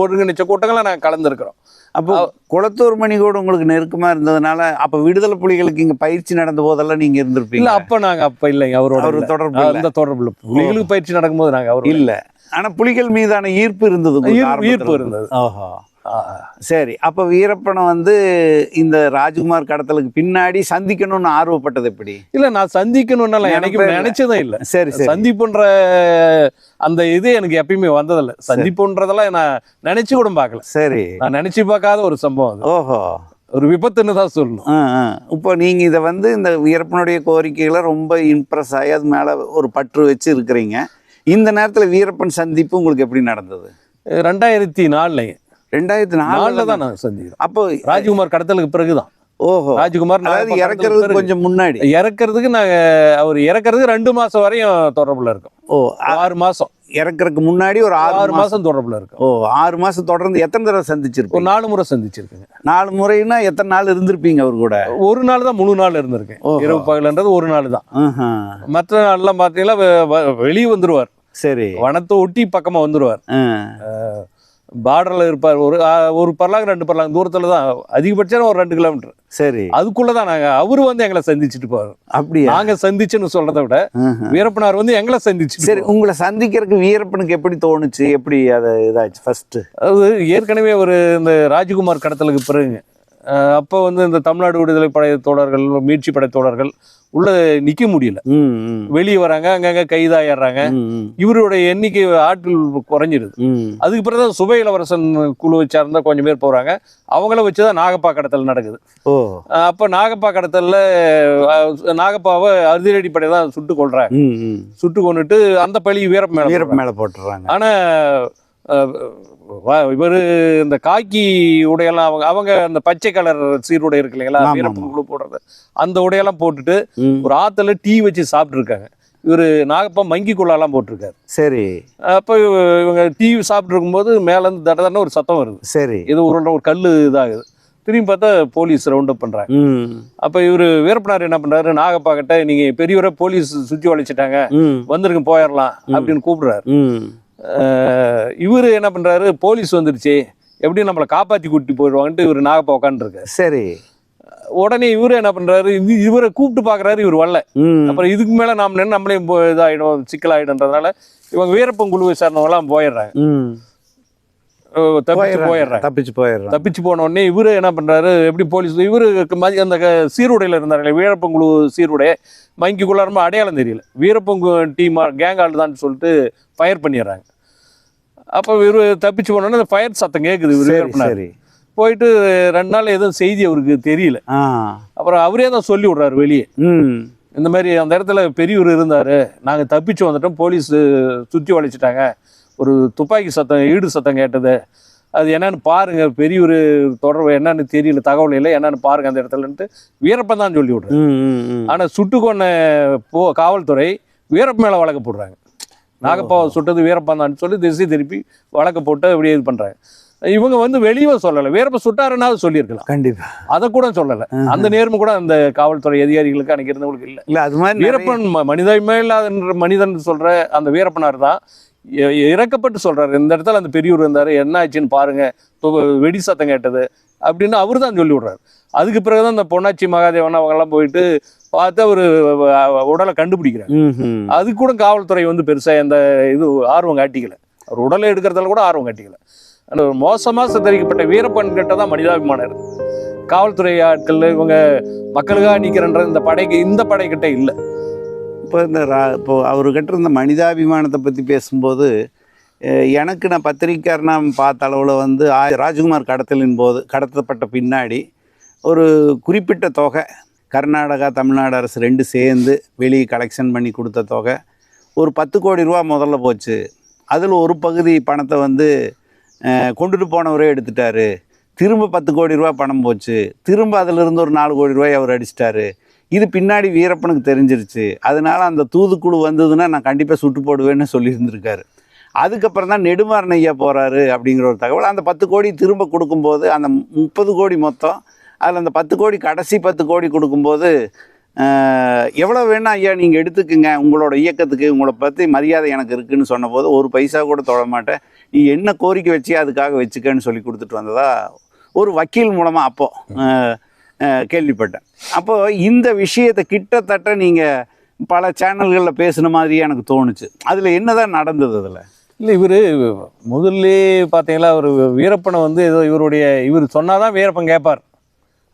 ஒருங்கிணைச்ச கூட்டங்களை நாங்கள் கலந்துருக்கிறோம். அப்போ குளத்தூர் மணி கூட உங்களுக்கு நெருக்கமா இருந்ததுனால அப்ப விடுதலை புலிகளுக்கு இங்க பயிற்சி நடந்த போதெல்லாம் நீங்க இருந்திருப்பீங்க. அப்ப நாங்க அப்ப இல்லைங்க, அவரோட தொடர்பு அந்த தொடர்பு புலிகளுக்கு பயிற்சி நடக்கும்போது நாங்க அவர் இல்ல. ஆனா புலிகள் மீதான ஈர்ப்பு இருந்தது, ஈர்ப்பு இருந்தது. ஓஹோ, சரி. அப்ப வீரப்பனை வந்து இந்த ராஜ்குமார் கடத்தலுக்கு பின்னாடி சந்திக்கணும்னு ஆர்வப்பட்டது எப்படி? இல்ல, நான் சந்திக்கணும்னால எனக்கு நினைச்சதே இல்லை. சரி, சந்திப்புன்ற அந்த இது எனக்கு எப்பயுமே வந்ததில்லை. சந்திப்புன்றதெல்லாம் நான் நினைச்சு கூட பார்க்கல. சரி, நான் நினைச்சு பார்க்காத ஒரு சம்பவம் அது. ஓஹோ, ஒரு விபத்துன்னு தான் சொல்லணும். இப்போ நீங்க இதை வந்து இந்த வீரப்பனுடைய கோரிக்கைகளை ரொம்ப இம்ப்ரெஸ் ஆகி அது மேல ஒரு பற்று வச்சு இருக்கிறீங்க. இந்த நேரத்துல வீரப்பன் சந்திப்பு உங்களுக்கு எப்படி நடந்தது? 2004 2004 தான் நான் சந்திக்கிறேன். அப்போ ராஜ்குமார் கடத்தலுக்கு பிறகுதான். ஓஹோ, ராஜ்குமார் இறக்குறதுக்கு கொஞ்சம் முன்னாடி. இறக்குறதுக்கு அவர் இறக்குறதுக்கு 2 மாசம் வரையும் தொடர்புல இருக்கும். 6 மாசம் இறக்குறதுக்கு முன்னாடி ஒரு 6 மாசம் தொடர்புல இருக்கும். 6 மாசம் தொடர்ந்து எத்தனை தடவை சந்திச்சிருப்போம்? 4 முறை சந்திச்சிருக்கேங்க. 4 முறைன்னா எத்தனை நாள் இருந்திருப்பீங்க அவர் கூட? ஒரு நாள் தான், முழு நாள் இருந்திருக்கேன். இரவு பகல்ன்றது ஒரு நாள் தான். மற்ற நாள்லாம் பார்த்தீங்கன்னா வெளியே வந்துருவார். சரி. வனத்தை ஒட்டி பக்கமா வந்துருவார். பார்டர்ல இருப்பார். ஒரு பர்லாங் 2 பர்லாங் தூரத்துல தான், அதிகபட்சம் ஒரு 2 கிலோமீட்டர். சரி. அதுக்குள்ளதான் அவரு வந்து எங்களை சந்திச்சுட்டு போவார். அப்படியா? நாங்க சந்திச்சுன்னு சொல்றதை விட வீரப்பனார் வந்து எங்களை சந்திச்சு. சரி, உங்களை சந்திக்கிறதுக்கு வீரப்பனுக்கு எப்படி தோணுச்சு, எப்படி அதை இதாச்சு ஃபர்ஸ்ட்? அது ஏற்கனவே ஒரு இந்த ராஜ்குமார் கடத்தலுக்கு பிறகுங்க, அப்போ வந்து இந்த தமிழ்நாடு விடுதலை படை தோழர்கள், மீட்சி படை தோழர்கள் உள்ள நிக்க முடியல, வெளியே வராங்க, அங்கங்க கைதாயிடுறாங்க. இவருடைய எண்ணிக்கை ஆட்கள் குறைஞ்சிருது. அதுக்கு பிறகுதான் சுபை இளவரசன் குழுவை சார்ந்த கொஞ்சம் பேர் போறாங்க. அவங்கள வச்சுதான் நாகப்பா கடத்தல் நடக்குது. அப்ப நாகப்பா கடத்தல்ல நாகப்பாவை அதிரடி படை தான் சுட்டு கொள்றாங்க. சுட்டு கொண்டுட்டு அந்த பழி வீரப்ப மேல போட்டுறாங்க. ஆனா இவரு இந்த காக்கி உடையெல்லாம் அவங்க அந்த பச்சை கலர் சீருடை இருக்கு இல்லைங்களா, வீரப்பன் குழு போடுறது, அந்த உடையெல்லாம் போட்டுட்டு ஒரு ஆத்துல டீ வச்சு சாப்பிட்டு இருக்காங்க. இவரு நாகப்பா மங்கி குள்ளாலாம் போட்டிருக்காரு. சரி. அப்ப இவங்க டீ சாப்பிட்டு இருக்கும்போது மேல இருந்து தடதடன்னு ஒரு சத்தம் வருது. சரி. இது ஒரு கல்லு இதாகுது. திரும்பி பார்த்தா போலீஸ் ரவுண்ட் அப் பண்றாங்க. அப்ப இவரு வீரப்பனார் என்ன பண்றாரு, நாகப்பா கிட்ட நீங்க பெரியவரை போலீஸ் சுத்தி வளைச்சிட்டாங்க, வந்துருங்க போயிடலாம் அப்படின்னு கூப்பிடுறாரு. இவரு என்ன பண்றாரு, போலீஸ் வந்துருச்சு எப்படியும் நம்மளை காப்பாத்தி கூட்டி போயிடுவாங்கன்ட்டு இவரு நாகப்பா உட்காந்துருக்காரு. சரி. உடனே இவரு என்ன பண்றாரு, இவரை கூப்பிட்டு பாக்குறாரு, இவர் வரல. அப்புறம் இதுக்கு மேல நாம நின்று நம்மளே இதாயிடும், சிக்கலாயிடும்ன்றதுனால இவங்க வீரப்பன் குழுவை சார்ந்தவங்க எல்லாம் போயிடுறாங்க. தப்பிச்சு போன உடனே இவரு என்ன பண்றாரு, எப்படி போலீஸ் இவரு அந்த சீருடையில இருந்தாரு, வீரப்பங்குழு சீருடைய மங்கிக்குள்ளாரமா அடையாளம் தெரியல, வீரப்பங்கு டீம் கேங் ஆள் தான் சொல்லிட்டு ஃபயர் பண்ணிடுறாங்க. அப்ப இவரு தப்பிச்சு போனோடனே அந்த ஃபயர் சத்தம் கேக்குது. இவரு போயிட்டு 2 நாள் எதுவும் செய்தி அவருக்கு தெரியல. அப்புறம் அவரே தான் சொல்லி விடுறாரு வெளியே, இந்த மாதிரி அந்த இடத்துல பெரியவர் இருந்தாரு, நாங்க தப்பிச்சு வந்துட்டோம், போலீஸ் சுத்தி வளைச்சிட்டாங்க, ஒரு துப்பாக்கி சத்தம் ஈடு சத்தம் கேட்டது, அது என்னன்னு பாருங்க, பெரியவர் தொடர்பு என்னன்னு தெரியல, தகவல் இல்லை, என்னன்னு பாருங்க அந்த இடத்துலன்ட்டு வீரப்பன் தான் சொல்லி விடுறேன். ஆனா சுட்டு கொன்ன காவல்துறை வீரப்பன் மேல வழக்கு போடுறாங்க. நாகப்பாவை சுட்டது வீரப்பன் தான் சொல்லி திசை திருப்பி வழக்கு போட்டு அப்படியே இது பண்றாங்க. இவங்க வந்து வெளியே சொல்லலை, வீரப்பன் சுட்டாருன்னா சொல்லியிருக்கலாம், கண்டிப்பா அதை கூட சொல்லலை. அந்த நேர்மை கூட அந்த காவல்துறை அதிகாரிகளுக்கு அன்னைக்கு இருந்தவங்களுக்கு இல்லை. அது மாதிரி வீரப்பன் மனிதமே இல்லாத மனிதன் சொல்ற அந்த வீரப்பனார் தான் இறக்கப்பட்டு சொல்றாரு, இந்த இடத்துல அந்த பெரியவர் இருந்தாரு, என்ன ஆச்சுன்னு பாருங்க, வெடி சத்தம் கேட்டது அப்படின்னு அவரு தான் சொல்லி விடுறாரு. அதுக்கு பிறகுதான் இந்த பொன்னாச்சி மகாதேவன் அவங்க எல்லாம் போயிட்டு பார்த்து அவரு உடலை கண்டுபிடிக்கிறாங்க. அது கூட காவல்துறை வந்து பெருசா எந்த இது ஆர்வம் காட்டிக்கல, அவர் உடலை எடுக்கிறதுல கூட ஆர்வம் காட்டிக்கல. அந்த மோசமா சித்தரிக்கப்பட்ட வீரப்பன் கிட்ட தான் மனிதாபிமானம் இருக்கு. காவல்துறை ஆட்கள் இவங்க மக்களுக்காக நிற்கிறன்ற இந்த படைக்கிட்ட இல்லை. இப்போ அவர்கிட்ட இருந்த மனிதாபிமானத்தை பற்றி பேசும்போது எனக்கு நான் பத்திரிக்கையாளர் நான் பார்த்த அளவில் வந்து ராஜ்குமார் கடத்தப்பட்ட பின்னாடி ஒரு குறிப்பிட்ட தொகை கர்நாடகா தமிழ்நாடு அரசு 2 சேர்ந்து வெளியே கலெக்ஷன் பண்ணி கொடுத்த தொகை ஒரு 10 கோடி ரூபா முதல்ல போச்சு. அதில் ஒரு பகுதி பணத்தை வந்து கொண்டுட்டு போனவரே எடுத்துட்டாரு. திரும்ப 10 கோடி ரூபா பணம் போச்சு. திரும்ப அதிலிருந்து ஒரு 4 கோடி ரூபாய் அவர் அடிச்சிட்டாரு. இது பின்னாடி வீரப்பனுக்கு தெரிஞ்சிருச்சு. அதனால அந்த தூதுக்குழு வந்ததுன்னா நான் கண்டிப்பாக சுட்டு போடுவேன்னு சொல்லியிருந்திருக்காரு. அதுக்கப்புறம் தான் நெடுமாறன் ஐயா போகிறாரு அப்படிங்கிற ஒரு தகவல். அந்த 10 கோடி திரும்ப கொடுக்கும்போது அந்த 30 கோடி மொத்தம், அதில் அந்த 10 கோடி கடைசி 10 கோடி கொடுக்கும்போது எவ்வளோ வேணா ஐயா நீங்கள் எடுத்துக்குங்க, உங்களோட இயக்கத்துக்கு உங்களை பற்றி மரியாதை எனக்கு இருக்குதுன்னு சொன்னபோது ஒரு பைசா கூட தொட மாட்டேன், நீ என்ன கோரிக்கை வச்சு அதுக்காக வச்சுக்கன்னு சொல்லி கொடுத்துட்டு வந்ததா ஒரு வக்கீல் மூலமாக அப்போது கேள்விப்பட்டேன். அப்போது இந்த விஷயத்தை கிட்டத்தட்ட நீங்கள் பல சேனல்களில் பேசுன மாதிரியே எனக்கு தோணுச்சு. அதில் என்னதான் நடந்தது? அதில் இல்லை, இவர் முதல்ல பார்த்தீங்களா, ஒரு வீரப்பனை வந்து ஏதோ இவர் சொன்னாதான் வீரப்பன் கேட்பார்,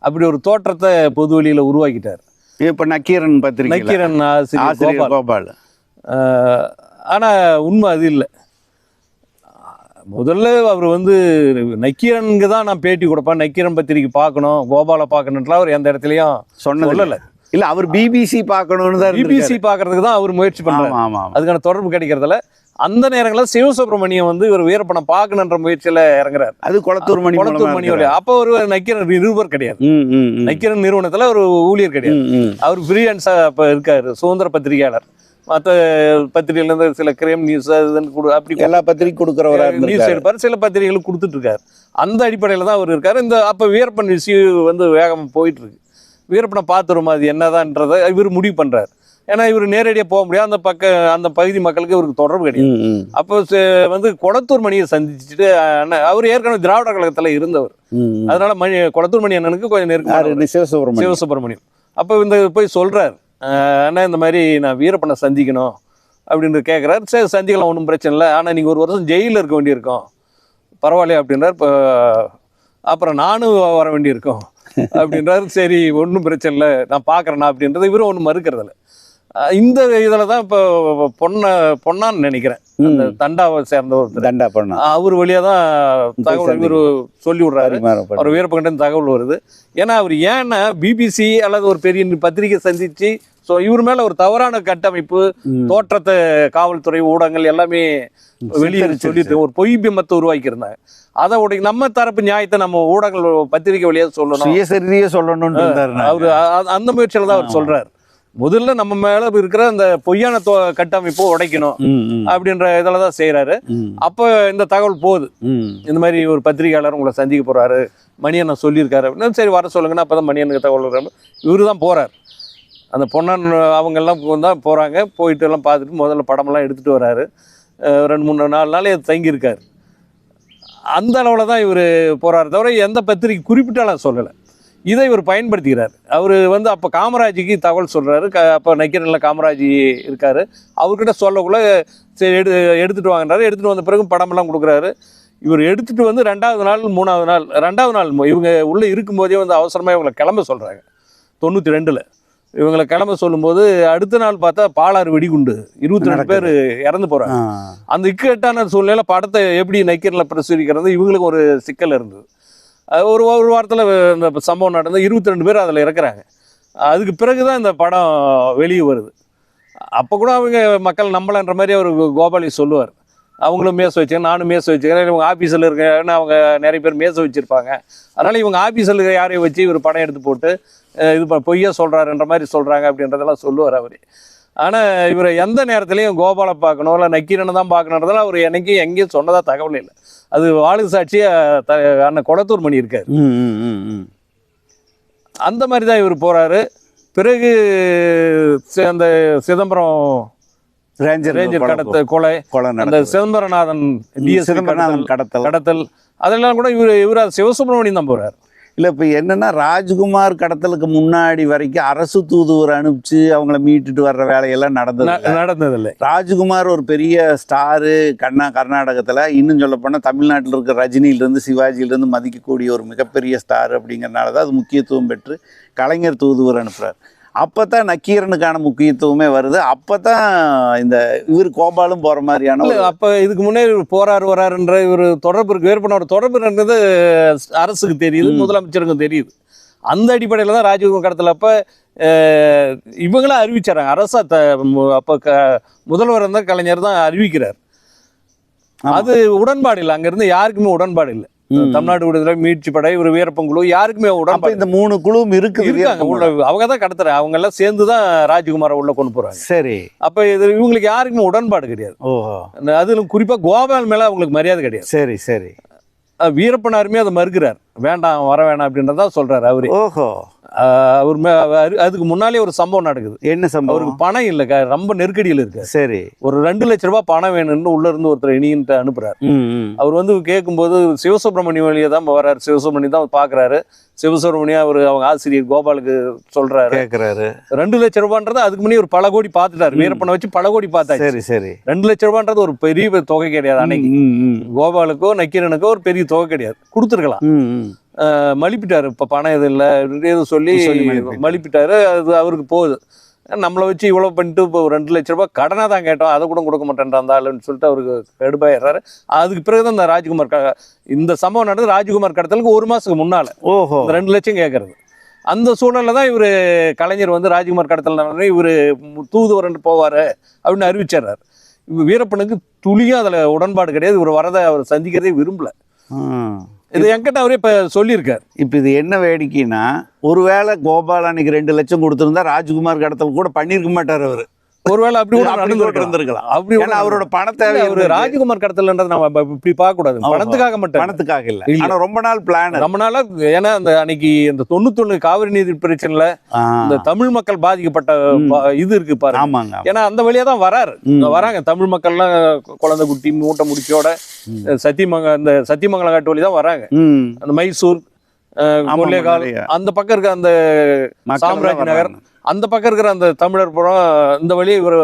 அப்படி ஒரு தோற்றத்தை பொது வெளியில் உருவாக்கிட்டார். இப்போ நக்கீரன் பத்திரிகை, நக்கீரன் ஆசிரியர் கோபால். ஆனால் உண்மை அது இல்லை. முதல்ல அவர் வந்து நக்கீரனுக்கு தான் நான் பேட்டி கொடுப்பேன், நக்கீரன் பத்திரிக்கை பார்க்கணும், கோபாலை பார்க்கணுன்றலாம் அவர் எந்த இடத்துலையும் சொல்லலை. இல்லை, அவர் பிபிசி பார்க்கணும்னு தான், பிபிசி பார்க்கறதுக்கு தான் அவர் முயற்சி பண்ணுறாரு. அதுக்கான தொடர்பு கிடைக்கிறதுல அந்த நேரங்களில் சிவசுப்ரமணியம் வந்து இவர் வீரப்பனை பார்க்கணுன்ற முயற்சியில் இறங்குறாரு. அது கொளத்தூர் மணி. அப்போ ஒரு நக்கீரன் நிருபர் கிடையாது, நக்கீரன் நிறுவனத்தில் ஒரு ஊழியர் கிடையாது, அவர் ஃப்ரீலான்ஸா அப்போ இருக்காரு, சுதந்திர பத்திரிகையாளர். மற்ற பத்திரிகையிலேருந்து சில கிரைம் நியூஸ் அப்படி எல்லா பத்திரிகை கொடுக்குறவரா நியூஸ் எடுப்பார், சில பத்திரிகைகளுக்கு கொடுத்துட்டு இருக்காரு. அந்த அடிப்படையில் தான் அவர் இருக்காரு. இந்த அப்போ வீரப்பன் விஷயம் வந்து வேகமாக போயிட்டு இருக்கு. வீரப்பனை பார்த்துருமா அது என்னதான்றதை இவர் முடிவு பண்ணுறாரு. ஏன்னா இவர் நேரடியாக போக முடியாது, அந்த பகுதி மக்களுக்கு இவருக்கு தொடர்பு கிடையாது. அப்போ வந்து கொளத்தூர் மணியை சந்திச்சுட்டு அவர் ஏற்கனவே திராவிட கழகத்துல இருந்தவர், அதனால கொளத்தூர் மணி அண்ணனுக்கு கொஞ்சம் நெருக்கம் சிவசுப்பிரமணியம். அப்போ போய் சொல்றாரு, அண்ணா இந்த மாதிரி நான் வீரப்பனை சந்திக்கணும் அப்படின்னு கேட்குறாரு. சரி சந்திக்கலாம், ஒன்றும் பிரச்சனை இல்லை, ஆனால் நீங்கள் ஒரு வருஷம் ஜெயிலில் இருக்க வேண்டியிருக்கோம், பரவாயில்லையா அப்படின்றார். இப்போ அப்புறம் நானும் வர வேண்டியிருக்கோம் அப்படின்றாரு. சரி ஒன்றும் பிரச்சனை இல்லை, நான் பார்க்குறேண்ணா அப்படின்றது இவரும் ஒன்றும் மறுக்கிறதில்ல. இந்த இதில் தான் இப்போ பொன்னான்னு நினைக்கிறேன், அந்த தண்டாவை சேர்ந்த ஒரு தண்டா பொண்ணா அவர் வழியாக தான் தகவல் இவர் சொல்லி விட்றாரு. அவர் வீரப்பன்கிட்ட தகவல் வருது. ஏன்னா அவர் ஏன்னா பிபிசி அல்லது ஒரு பெரிய பத்திரிகை சந்திச்சு ஸோ இவர் மேலே ஒரு தவறான கட்டமைப்பு, தோற்றத்தை காவல்துறை ஊடகங்கள் எல்லாமே வெளியே சொல்லிட்டு ஒரு பொய் பிம்பத்தை உருவாக்கியிருந்தாங்க. அதை நம்ம தரப்பு நியாயத்தை நம்ம ஊடகங்கள் பத்திரிகை வழியாக சொல்லணும். அவர் அந்த முயற்சியில் தான் அவர் சொல்றாரு. முதல்ல நம்ம மேல இருக்கிற அந்த பொய்யான கட்டமைப்போ உடைக்கணும் அப்படின்ற இதில் தான் செய்யறாரு. அப்போ இந்த தகவல் போகுது, இந்த மாதிரி ஒரு பத்திரிகையாளர் உங்களை சந்திக்க போறாரு, மணியண்ணன் சொல்லியிருக்காரு அப்படின்னு. சரி வர சொல்லுங்கன்னா அப்பதான் மணியனுக்கு தகவல் வர்றாரு. இவரு தான் போறாரு, அந்த பொன்னான் அவங்கெல்லாம் தான் போறாங்க. போயிட்டு எல்லாம் பார்த்துட்டு முதல்ல படமெல்லாம் எடுத்துட்டு வர்றாரு. 2-3 நாளே தங்கியிருக்காரு. அந்த அளவில் தான் இவர் போறாரு, தவிர எந்த பத்திரிகை குறிப்பிட்டாலும் சொல்லலை. இதை இவர் பயன்படுத்திக்கிறார். அவர் வந்து அப்போ காமராஜுக்கு தகவல் சொல்கிறாரு. அப்போ நக்கீரனில் காமராஜ் இருக்கார். அவர்கிட்ட சொல்லக்குள்ள சரி எடுத்துகிட்டு வாங்கினாரு. எடுத்துகிட்டு வந்த பிறகு படமெல்லாம் கொடுக்குறாரு. இவர் எடுத்துகிட்டு வந்து 2வது நாள் 3வது நாள் இவங்க உள்ளே இருக்கும்போதே வந்து அவசரமாக இவங்களை கிளம்ப சொல்கிறாங்க. 92ல் இவங்களை கிளம்ப சொல்லும்போது அடுத்த நாள் பார்த்தா பாலாறு வெடிகுண்டு 22 பேர் இறந்து போகிறாங்க. அந்த இக்கட்டான சூழ்நிலையில் படத்தை எப்படி நக்கீரனில் பிரசுரிக்கிறது இவங்களுக்கு ஒரு சிக்கல் இருந்தது. ஒரு வாரத்தில் இந்த சம்பவம் நடந்து 22 பேர் அதில் இறக்குறாங்க. அதுக்கு பிறகு தான் இந்த படம் வெளியே வருது. அப்போ கூட அவங்க மக்கள் நம்பலன்ற மாதிரி அவர் கோபாலி சொல்லுவார். அவங்களும் மேச வச்சுக்கேன், நானும் மேச வச்சுக்கிறேன், இவங்க ஆஃபீஸில் இருக்கேன்னு அவங்க நிறைய பேர் மேச வச்சுருப்பாங்க. அதனால் இவங்க ஆஃபீஸில் இருக்க யாரையும் வச்சு இவர் படம் எடுத்து போட்டு இது பொய்யா சொல்கிறாருன்ற மாதிரி சொல்கிறாங்க அப்படின்றதெல்லாம் சொல்லுவார் அவர். ஆனால் இவர் எந்த நேரத்துலையும் கோபாலை பார்க்கணும் இல்லை நக்கீரனை தான் பார்க்கணுன்றதெல்லாம் அவர் எனக்கு எங்கேயும் சொன்னதாக தகவல் இல்லை. அது வாழும் சாட்சியாக அண்ணன் கொளத்தூர் மணி இருக்கார். அந்த மாதிரி தான் இவர் போகிறாரு. பிறகு அந்த சிதம்பரம் ரேஞ்சர் கொலை, அந்த சிதம்பரநாதன் கடத்தல் அதெல்லாம் கூட இவர் சிவசுப்ரமணியம் தான் போகிறார். இல்லை இப்போ என்னென்னா ராஜ்குமார் கடத்தலுக்கு முன்னாடி வரைக்கும் அரசு தூதுவர் அனுப்பிச்சு அவங்கள மீட்டுட்டு வர்ற வேலையெல்லாம் நடந்ததில்லை. ராஜ்குமார் ஒரு பெரிய ஸ்டாரு கர்நாடகத்தில், இன்னும் சொல்லப்போனால் தமிழ்நாட்டில் இருக்கிற ரஜினியிலேருந்து சிவாஜியிலேருந்து மதிக்கக்கூடிய ஒரு மிகப்பெரிய ஸ்டார் அப்படிங்கிறனால தான் அது முக்கியத்துவம் பெற்று கலைஞர் தூதுவர் அனுப்புகிறார். அப்போ தான் நக்கீரனுக்கான முக்கியத்துவமே வருது. அப்போ தான் இந்த இவர் கோபாலும் போகிற மாதிரியான அப்போ இதுக்கு முன்னே இவர் போறாரு வராருன்ற இவர் தொடர்பு இருக்கு. வேறுபட்ட தொடர்பு இருந்தது அரசுக்கு தெரியுது, முதலமைச்சருக்கும் தெரியுது. அந்த அடிப்படையில் தான் ராஜீவ் கடத்தல அப்போ இவங்களாம் அறிவிச்சாராங்க. அரசா அப்போ முதல்வர் இருந்தால் கலைஞர் தான் அறிவிக்கிறார். அது உடன்பாடு இல்லை, அங்கேருந்து யாருக்குமே உடன்பாடு இல்லை. தமிழ்நாடு விடுதலை மீட்சி படை, ஒரு வீரப்பன் குழு, யாருக்குமே உடன்பாடு. இந்த 3 குழுவும் இருக்காங்க. அவங்க தான் கடத்துறாங்க. அவங்க எல்லாம் சேர்ந்து தான் ராஜ்குமாரை உள்ள கொண்டு போறாங்க. சரி. அப்ப இது இவங்களுக்கு யாருக்குமே உடன்பாடு கிடையாது. அதுல குறிப்பா கோபால் மேல அவங்களுக்கு மரியாதை கிடையாது. சரி சரி. வீரப்பனாருமே அதை மறுக்கிறார், வேண்டாம் வர வேணாம் அப்படின்றதா சொல்றாரு அவரு. ஓஹோ. அவர் அதுக்கு முன்னாலே ஒரு சம்பவம் நடக்குது. என்ன சம்பவம்? அவருக்கு பணம் இல்லை, ரொம்ப நெருக்கடியில் இருக்கு. சரி. ஒரு 2 லட்ச ரூபாய் பணம் வேணும்னு உள்ள இருந்து ஒருத்தர் இனின்ட்டு அனுப்புறாரு. அவர் வந்து கேட்கும்போது சிவசுப்ரமணியம் வழியே தான் வர்றாரு. சிவசுப்ரமணியம் தான் பாக்குறாரு. சிவசுப்ரமணியம் அவங்க ஆசிரியர் கோபாலுக்கு சொல்றாரு, கேட்கிறாரு. 2 லட்ச ரூபான்றது அதுக்கு முன்னே ஒரு பல கோடி பார்த்துட்டாரு. வீரப்பனை வச்சு பல கோடி பார்த்தாரு. சரி சரி. 2 லட்ச ரூபான்றது ஒரு பெரிய தொகை கிடையாது. அன்னைக்கு கோபாலுக்கோ நக்கீரனுக்கோ ஒரு பெரிய தொகை கிடையாது, கொடுத்துருக்கலாம். மலிப்பிட்டாரு. இப்போ பணம் எதுவும் இல்லை எதுவும் சொல்லி மலிப்பிட்டாரு. அது அவருக்கு போகுது. நம்மளை வச்சு இவ்வளோ பண்ணிட்டு இப்போ 2 லட்ச ரூபாய் கடனாக தான் கேட்டோம், அதை கூட கொடுக்க மாட்டேன் அந்த ஆளுன்னு சொல்லிட்டு அவருக்கு கடுப்பாயிடுறாரு. அதுக்கு பிறகுதான் இந்த ராஜ்குமார் இந்த சம்பவம் நடந்து ராஜ்குமார் கடத்தலுக்கு 1 மாதத்துக்கு முன்னால 2 லட்சம் கேட்கறது. அந்த சூழலில் தான் இவர் கலைஞர் வந்து ராஜ்குமார் கடத்தல் இவர் தூதுவரண்டு போவார் அப்படின்னு அறிவிச்சிடுறாரு. இவர் வீரப்பனுக்கு துளியும் அதில் உடன்பாடு கிடையாது. இவர் வரதை அவர் சந்திக்கிறதே விரும்பல. இது என்கிட்ட அவரே இப்போ சொல்லியிருக்கார். இப்போ இது என்ன வேடிக்கைன்னா, ஒருவேளை கோபால் அன்னைக்கு 2 லட்சம் கொடுத்துருந்தா ராஜ்குமார் கடத்தல் கூட பண்ணியிருக்க மாட்டார் அவர். ஒருவேளை அப்படி கூட அப்படி கூட இருந்திருக்கலாம். அப்படி ஏன்னா அவரோட பணத்தை ஒரு ராஜ்குமார் கடத்தல்ன்றது நம்ம இப்படி பார்க்க கூடாது. பணத்துக்காக மட்டும், பணத்துக்காக இல்ல, ஆனா ரொம்ப நாள் பிளான், ரொம்ப நாளா. ஏன்னா அந்த அன்னைக்கு இந்த 91 காவிரி நீர் பிரச்சனைல இந்த தமிழ் மக்கள் பாதிக்கப்பட்ட இது இருக்கு பாரு. ஆமாங்க. ஏன்னா அந்த வழியா தான் வராங்க தமிழ் மக்கள்லாம், குழந்தை குட்டி மூட்டை முடிச்சோட சத்தியமங்கலம் காட்டு வழி தான் வராங்க. அந்த மைசூர், கொல்லேகால் அந்த பக்கம் இருக்க அந்த சாம்ராஜ் நகர் அந்த பக்கம் இருக்கிற அந்த தமிழர் புறம் இந்த வழியை இவர்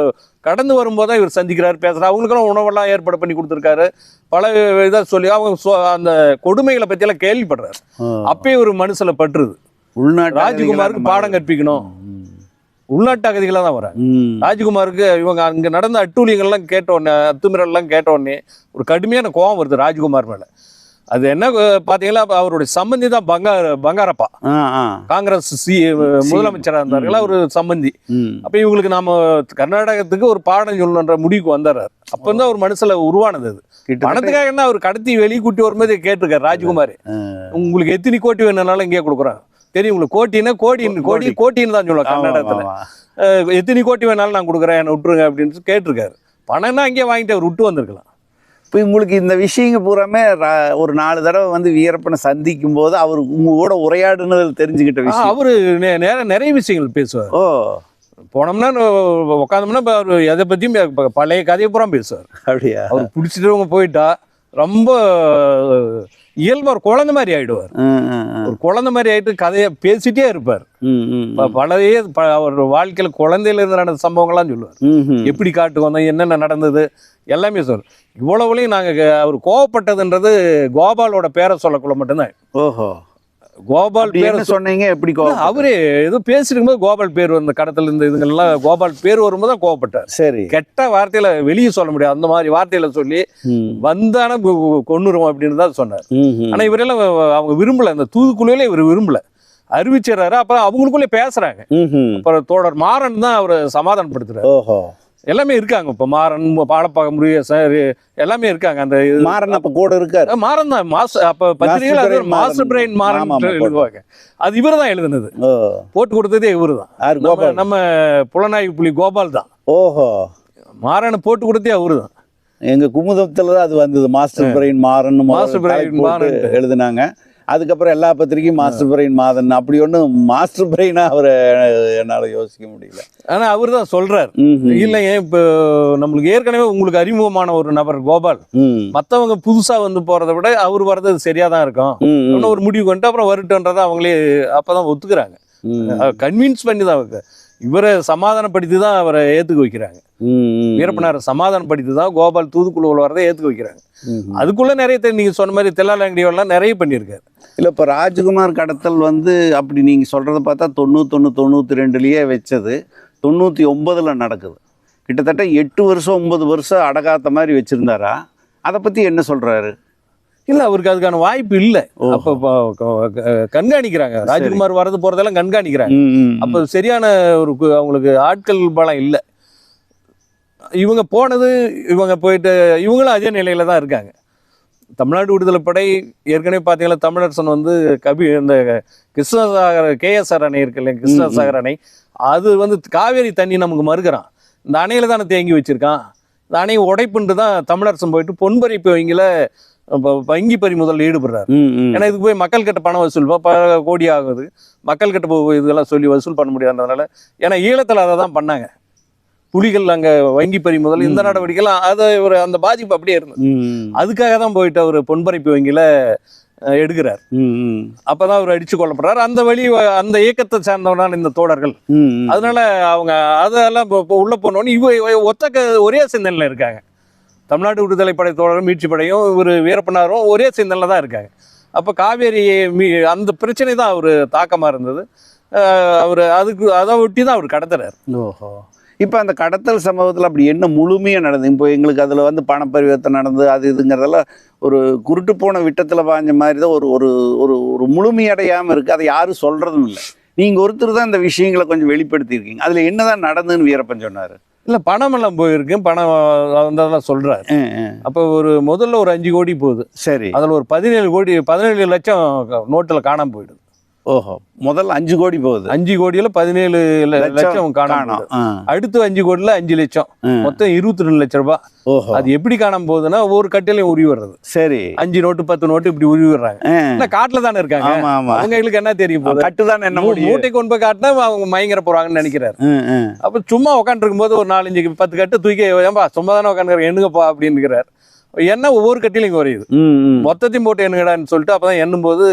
கடந்து வரும்போது இவர் சந்திக்கிறார், பேசுறாரு. அவங்களுக்கெல்லாம் உணவெல்லாம் ஏற்பாடு பண்ணி கொடுத்துருக்காரு. பல இதை சொல்லி அவங்க அந்த கொடுமைகளை பத்தி எல்லாம் கேள்விப்படுறாரு. அப்பயே ஒரு மனசுல பற்றுது, ராஜ்குமாருக்கு பாடம் கற்பிக்கணும். உள்நாட்டு அகதிகளாக தான் வராங்க. ராஜ்குமாருக்கு இவங்க அங்க நடந்த அட்டூழியங்கள்லாம் கேட்டோடனே, அத்துமீறல்லாம் கேட்டோடனே ஒரு கடுமையான கோபம் வருது ராஜ்குமார் மேல. அது என்ன பாத்தீங்களா, அவருடைய சம்பந்தி தான் பங்காரப்பா, காங்கிரஸ் முதலமைச்சராக இருந்தார்களா ஒரு சம்பந்தி. அப்ப இவங்களுக்கு நாம கர்நாடகத்துக்கு ஒரு பாடம் சொல்லணுன்ற முடிவுக்கு வந்தாரு. அப்பதான் ஒரு மனசுல உருவானது. அது பணத்துக்காக என்ன அவர் கடத்தி வெளியே கூட்டி வரும்போது கேட்டிருக்காரு ராஜ்குமார், உங்களுக்கு எத்தனை கோட்டி வேணும்னாலும் இங்கே கொடுக்குறாங்க, தெரியும் உங்களுக்கு கோட்டின்னா கோட்டின்னு தான் சொல்லுவாங்க கர்நாடகத்துல, எத்தனை கோட்டி வேணாலும் நான் கொடுக்குறேன் என்ன விட்டுருங்க அப்படின்னு கேட்டிருக்காரு. பணம்னா அங்கேயே வாங்கிட்டு அவர் விட்டு வந்திருக்கலாம். இப்போ உங்களுக்கு இந்த விஷயங்க பூராமே ஒரு 4 தடவை வந்து வீரப்பனை சந்திக்கும் போது அவர் உங்க கூட உரையாடுனது தெரிஞ்சுக்கிட்ட விஷயம். அவரு நிறைய விஷயங்கள் பேசுவார். போனோம்னா உட்காந்தோம்னா அவர் எதை பத்தியும் பழைய கதையை பூரா பேசுவார். அப்படியா? அவர் பிடிச்சிட்டு போயிட்டா ரொம்ப இயல்பா ஒரு குழந்தை மாதிரி ஆயிடுவார். ஒரு குழந்தை மாதிரி ஆயிட்டு கதையை பேசிட்டே இருப்பார். பழைய அவர் வாழ்க்கையில குழந்தையில இருந்து நடந்த சம்பவங்கள்லாம் சொல்லுவார். எப்படி காட்டுக்கு வந்தோம், என்னென்ன நடந்தது எல்லாமே சொல்லுவார். இவ்வளவுலையும் நாங்க அவர் கோவப்பட்டதுன்றது கோபாலோட பேரை சொல்லக்குள்ள மட்டும்தான். ஓஹோ, கோபால் பேர் சொன்னீங்க எப்படி? அவரே ஏதோ பேசிட்டு போது கோபால் பேர் வந்த கடத்தல் இந்த இதுங்கெல்லாம் கோபால் பேர் வரும்போது தான் கோவப்பட்டார். சரி, கெட்ட வார்த்தையில வெளியே சொல்ல முடியாது, அந்த மாதிரி வார்த்தையில சொல்லி வந்தான கொன்னுருவோம் அப்படின்னு தான் சொன்னார். ஆனா இவரெல்லாம் அவங்க விரும்பல, அந்த தூதுக்குள்ளே இவர் விரும்பல, அறிவிச்சிடறாரு. அப்புறம் அவங்களுக்குள்ளே பேசுறாங்க. அப்புறம் தோழர் மாறன் தான் அவரை சமாதானப்படுத்துறாரு. ஓஹோ, எல்லாமே இருக்காங்க. இப்ப மாறன், பாலப்பாக முருகேசன் எல்லாமே இருக்காங்க. அந்த மாறன் அப்ப கூட இருக்காரு. மாறன் தான் அப்ப பத்திரிகைகள் மாஸ்டர் பிரைன் மாறன் எழுதுவாங்க. அது இவரு தான் எழுதுனது, போட்டு கொடுத்ததே இவரு தான். நம்ம புலனாய்வு புலி கோபால் தான். ஓஹோ, மாறனை போட்டு கொடுத்தே அவரு தான். எங்க குமுதத்துல தான் அது வந்தது, master brain Maran, master brain Maran எழுதுனாங்க. அதுக்கப்புறம் எல்லா பத்திரிகையும் மாஸ்டர் பிரைன் மாதன், அப்படி ஒன்றும் மாஸ்டர் பிரைனா அவரை என்னால் யோசிக்க முடியல. ஆனா அவர் தான் சொல்றாரு, இல்லைங்க இப்போ நம்மளுக்கு ஏற்கனவே உங்களுக்கு அறிமுகமான ஒரு நபர் கோபால், மற்றவங்க புதுசா வந்து போறதை விட அவர் வர்றது சரியா தான் இருக்கும் ஒரு முடிவு கொண்டு அப்புறம் வருட்டுன்றதை அவங்களே அப்பதான் ஒத்துக்கிறாங்க. கன்வின்ஸ் பண்ணி தான் இவரை சமாதானப்படுத்தி தான் அவரை ஏத்துக்க வைக்கிறாங்க. வீரப்பனாரை சமாதானப்படுத்தி தான் கோபால் தூதுக்குழுவில் வரதை ஏத்துக்க வைக்கிறாங்க. அதுக்குள்ள நிறைய நீங்க சொன்ன மாதிரி தெல்லாலங்கடியெல்லாம் நிறைய பண்ணியிருக்காரு. இல்லை, இப்போ ராஜ்குமார் கடத்தல் வந்து அப்படி நீங்கள் சொல்கிறத பார்த்தா 91, 92லயே வச்சது 99ல் நடக்குது. கிட்டத்தட்ட 8 வருஷம் 9 வருஷம் அடகாத்த மாதிரி வச்சுருந்தாரா? அதை பற்றி என்ன சொல்கிறாரு? இல்லை, அவருக்கு அதுக்கான வாய்ப்பு இல்லை. அப்போ கண்காணிக்கிறாங்க, ராஜ்குமார் வரது போகிறதெல்லாம் கண்காணிக்கிறாங்க. அப்போ சரியான ஒரு அவங்களுக்கு ஆட்கள் பலம் இல்லை. இவங்க போனது, இவங்க போயிட்டு இவங்களும் அதே நிலையில தான் இருக்காங்க. தமிழ்நாடு விடுதலை படை ஏற்கனவே பார்த்தீங்கன்னா தமிழரசன் வந்து இந்த கிருஷ்ணசாகர் KSR அணை இருக்கு இல்லையா, கிருஷ்ணசாகர் அணை, அது வந்து காவேரி தண்ணி நமக்கு மறுக்கிறான், இந்த அணையில தானே தேங்கி வச்சிருக்கான். இந்த அணையை உடைப்புண்டு தான் தமிழரசன் போயிட்டு பொன்பறிப்பு வங்கி பறிமுதல் ஈடுபடுறாரு. ஏன்னா இதுக்கு போய் மக்கள் கிட்ட பணம் வசூல் கோடி ஆகுது, மக்கள் கிட்ட இதெல்லாம் சொல்லி வசூல் பண்ண முடியாததுனால, ஏன்னா ஈழத்தில் அதை தான் பண்ணாங்க புலிகள், அங்க வங்கி பறிமுதல் இந்த நடவடிக்கைலாம், அது ஒரு அந்த பாதிப்பு அப்படியே இருந்தது. அதுக்காக தான் போயிட்டு அவர் பொன்பறிப்பு வங்கியில எடுக்கிறார். அப்பதான் அவர் அடிச்சு கொல்லப்படுறாரு. அந்த வழி அந்த இயக்கத்தை சேர்ந்தவனான இந்த தோழர்கள், அதனால அவங்க அதெல்லாம் உள்ள போனோன்னு ஒத்த ஒரே சிந்தனையில இருக்காங்க. தமிழ்நாடு விடுதலை படை தோழரும் மீட்சி படையும் இவர் வீரப்பனாரும் ஒரே சிந்தனையில தான் இருக்காங்க. அப்ப காவேரி அந்த பிரச்சனை தான் அவர் தாக்கமா இருந்தது. அவர் அதை ஒட்டி தான் அவர் கடத்துறாரு. ஓஹோ, இப்போ அந்த கடத்தல் சம்பவத்தில் அப்படி என்ன முழுமையாக நடந்தது? இப்போ எங்களுக்கு அதில் வந்து பணப்பரிவர்த்தனை நடந்து அது இதுங்கிறதெல்லாம் ஒரு குருட்டு போன விட்டத்தில் பாஞ்ச மாதிரி தான் ஒரு ஒரு ஒரு ஒரு முழுமையடையாமல் இருக்குது. அதை யாரும் சொல்கிறதும் இல்லை. நீங்கள் ஒருத்தர் தான் இந்த விஷயங்களை கொஞ்சம் வெளிப்படுத்தியிருக்கீங்க. அதில் என்ன தான் நடந்துன்னு வீரப்பன் சொன்னார்? இல்லை, பணம் எல்லாம் போயிருக்கு, பணம் வந்ததெல்லாம் சொல்கிறாரு. அப்போ முதல்ல ஒரு 5 கோடி போகுது. சரி, அதில் ஒரு 17 லட்சம் நோட்டில் காணாமல் போயிடுது. ஓஹோ, முதல்ல 5 கோடி போகுது. 5 கோடியில 17 லட்சம் காணோம். அடுத்து 5 கோடியில 5 லட்சம், மொத்தம் 22 லட்சம் ரூபாய். ஓஹோ, அது எப்படி காணாம போகுதுன்னா ஒவ்வொரு கட்டிலையும் உருவி வர்றது. சரி, 5 நோட்டு 10 நோட்டு இப்படி உருவி வர்றாங்க. காட்டுல தானே இருக்காங்க, அவங்களுக்கு என்ன தெரியும் போகுது, கட்டு தானே என்ன மூட்டை கொண்டு போய் காட்டினா அவங்க மயங்கர போறாங்கன்னு நினைக்கிறாரு. அப்ப சும்மா உட்காந்துருக்கும் போது ஒரு 4-5 10 கட்டு தூக்கி ஏன்பா சும்மா தானே உட்காந்து எண்ணுங்கப்பா அப்படின்னு என்ன ஒவ்வொரு கட்டிலையும் குறையுது. மொத்தத்தையும் போட்டு எண்ணுங்கடான்னு சொல்லிட்டு அப்பதான் எண்ணும் போது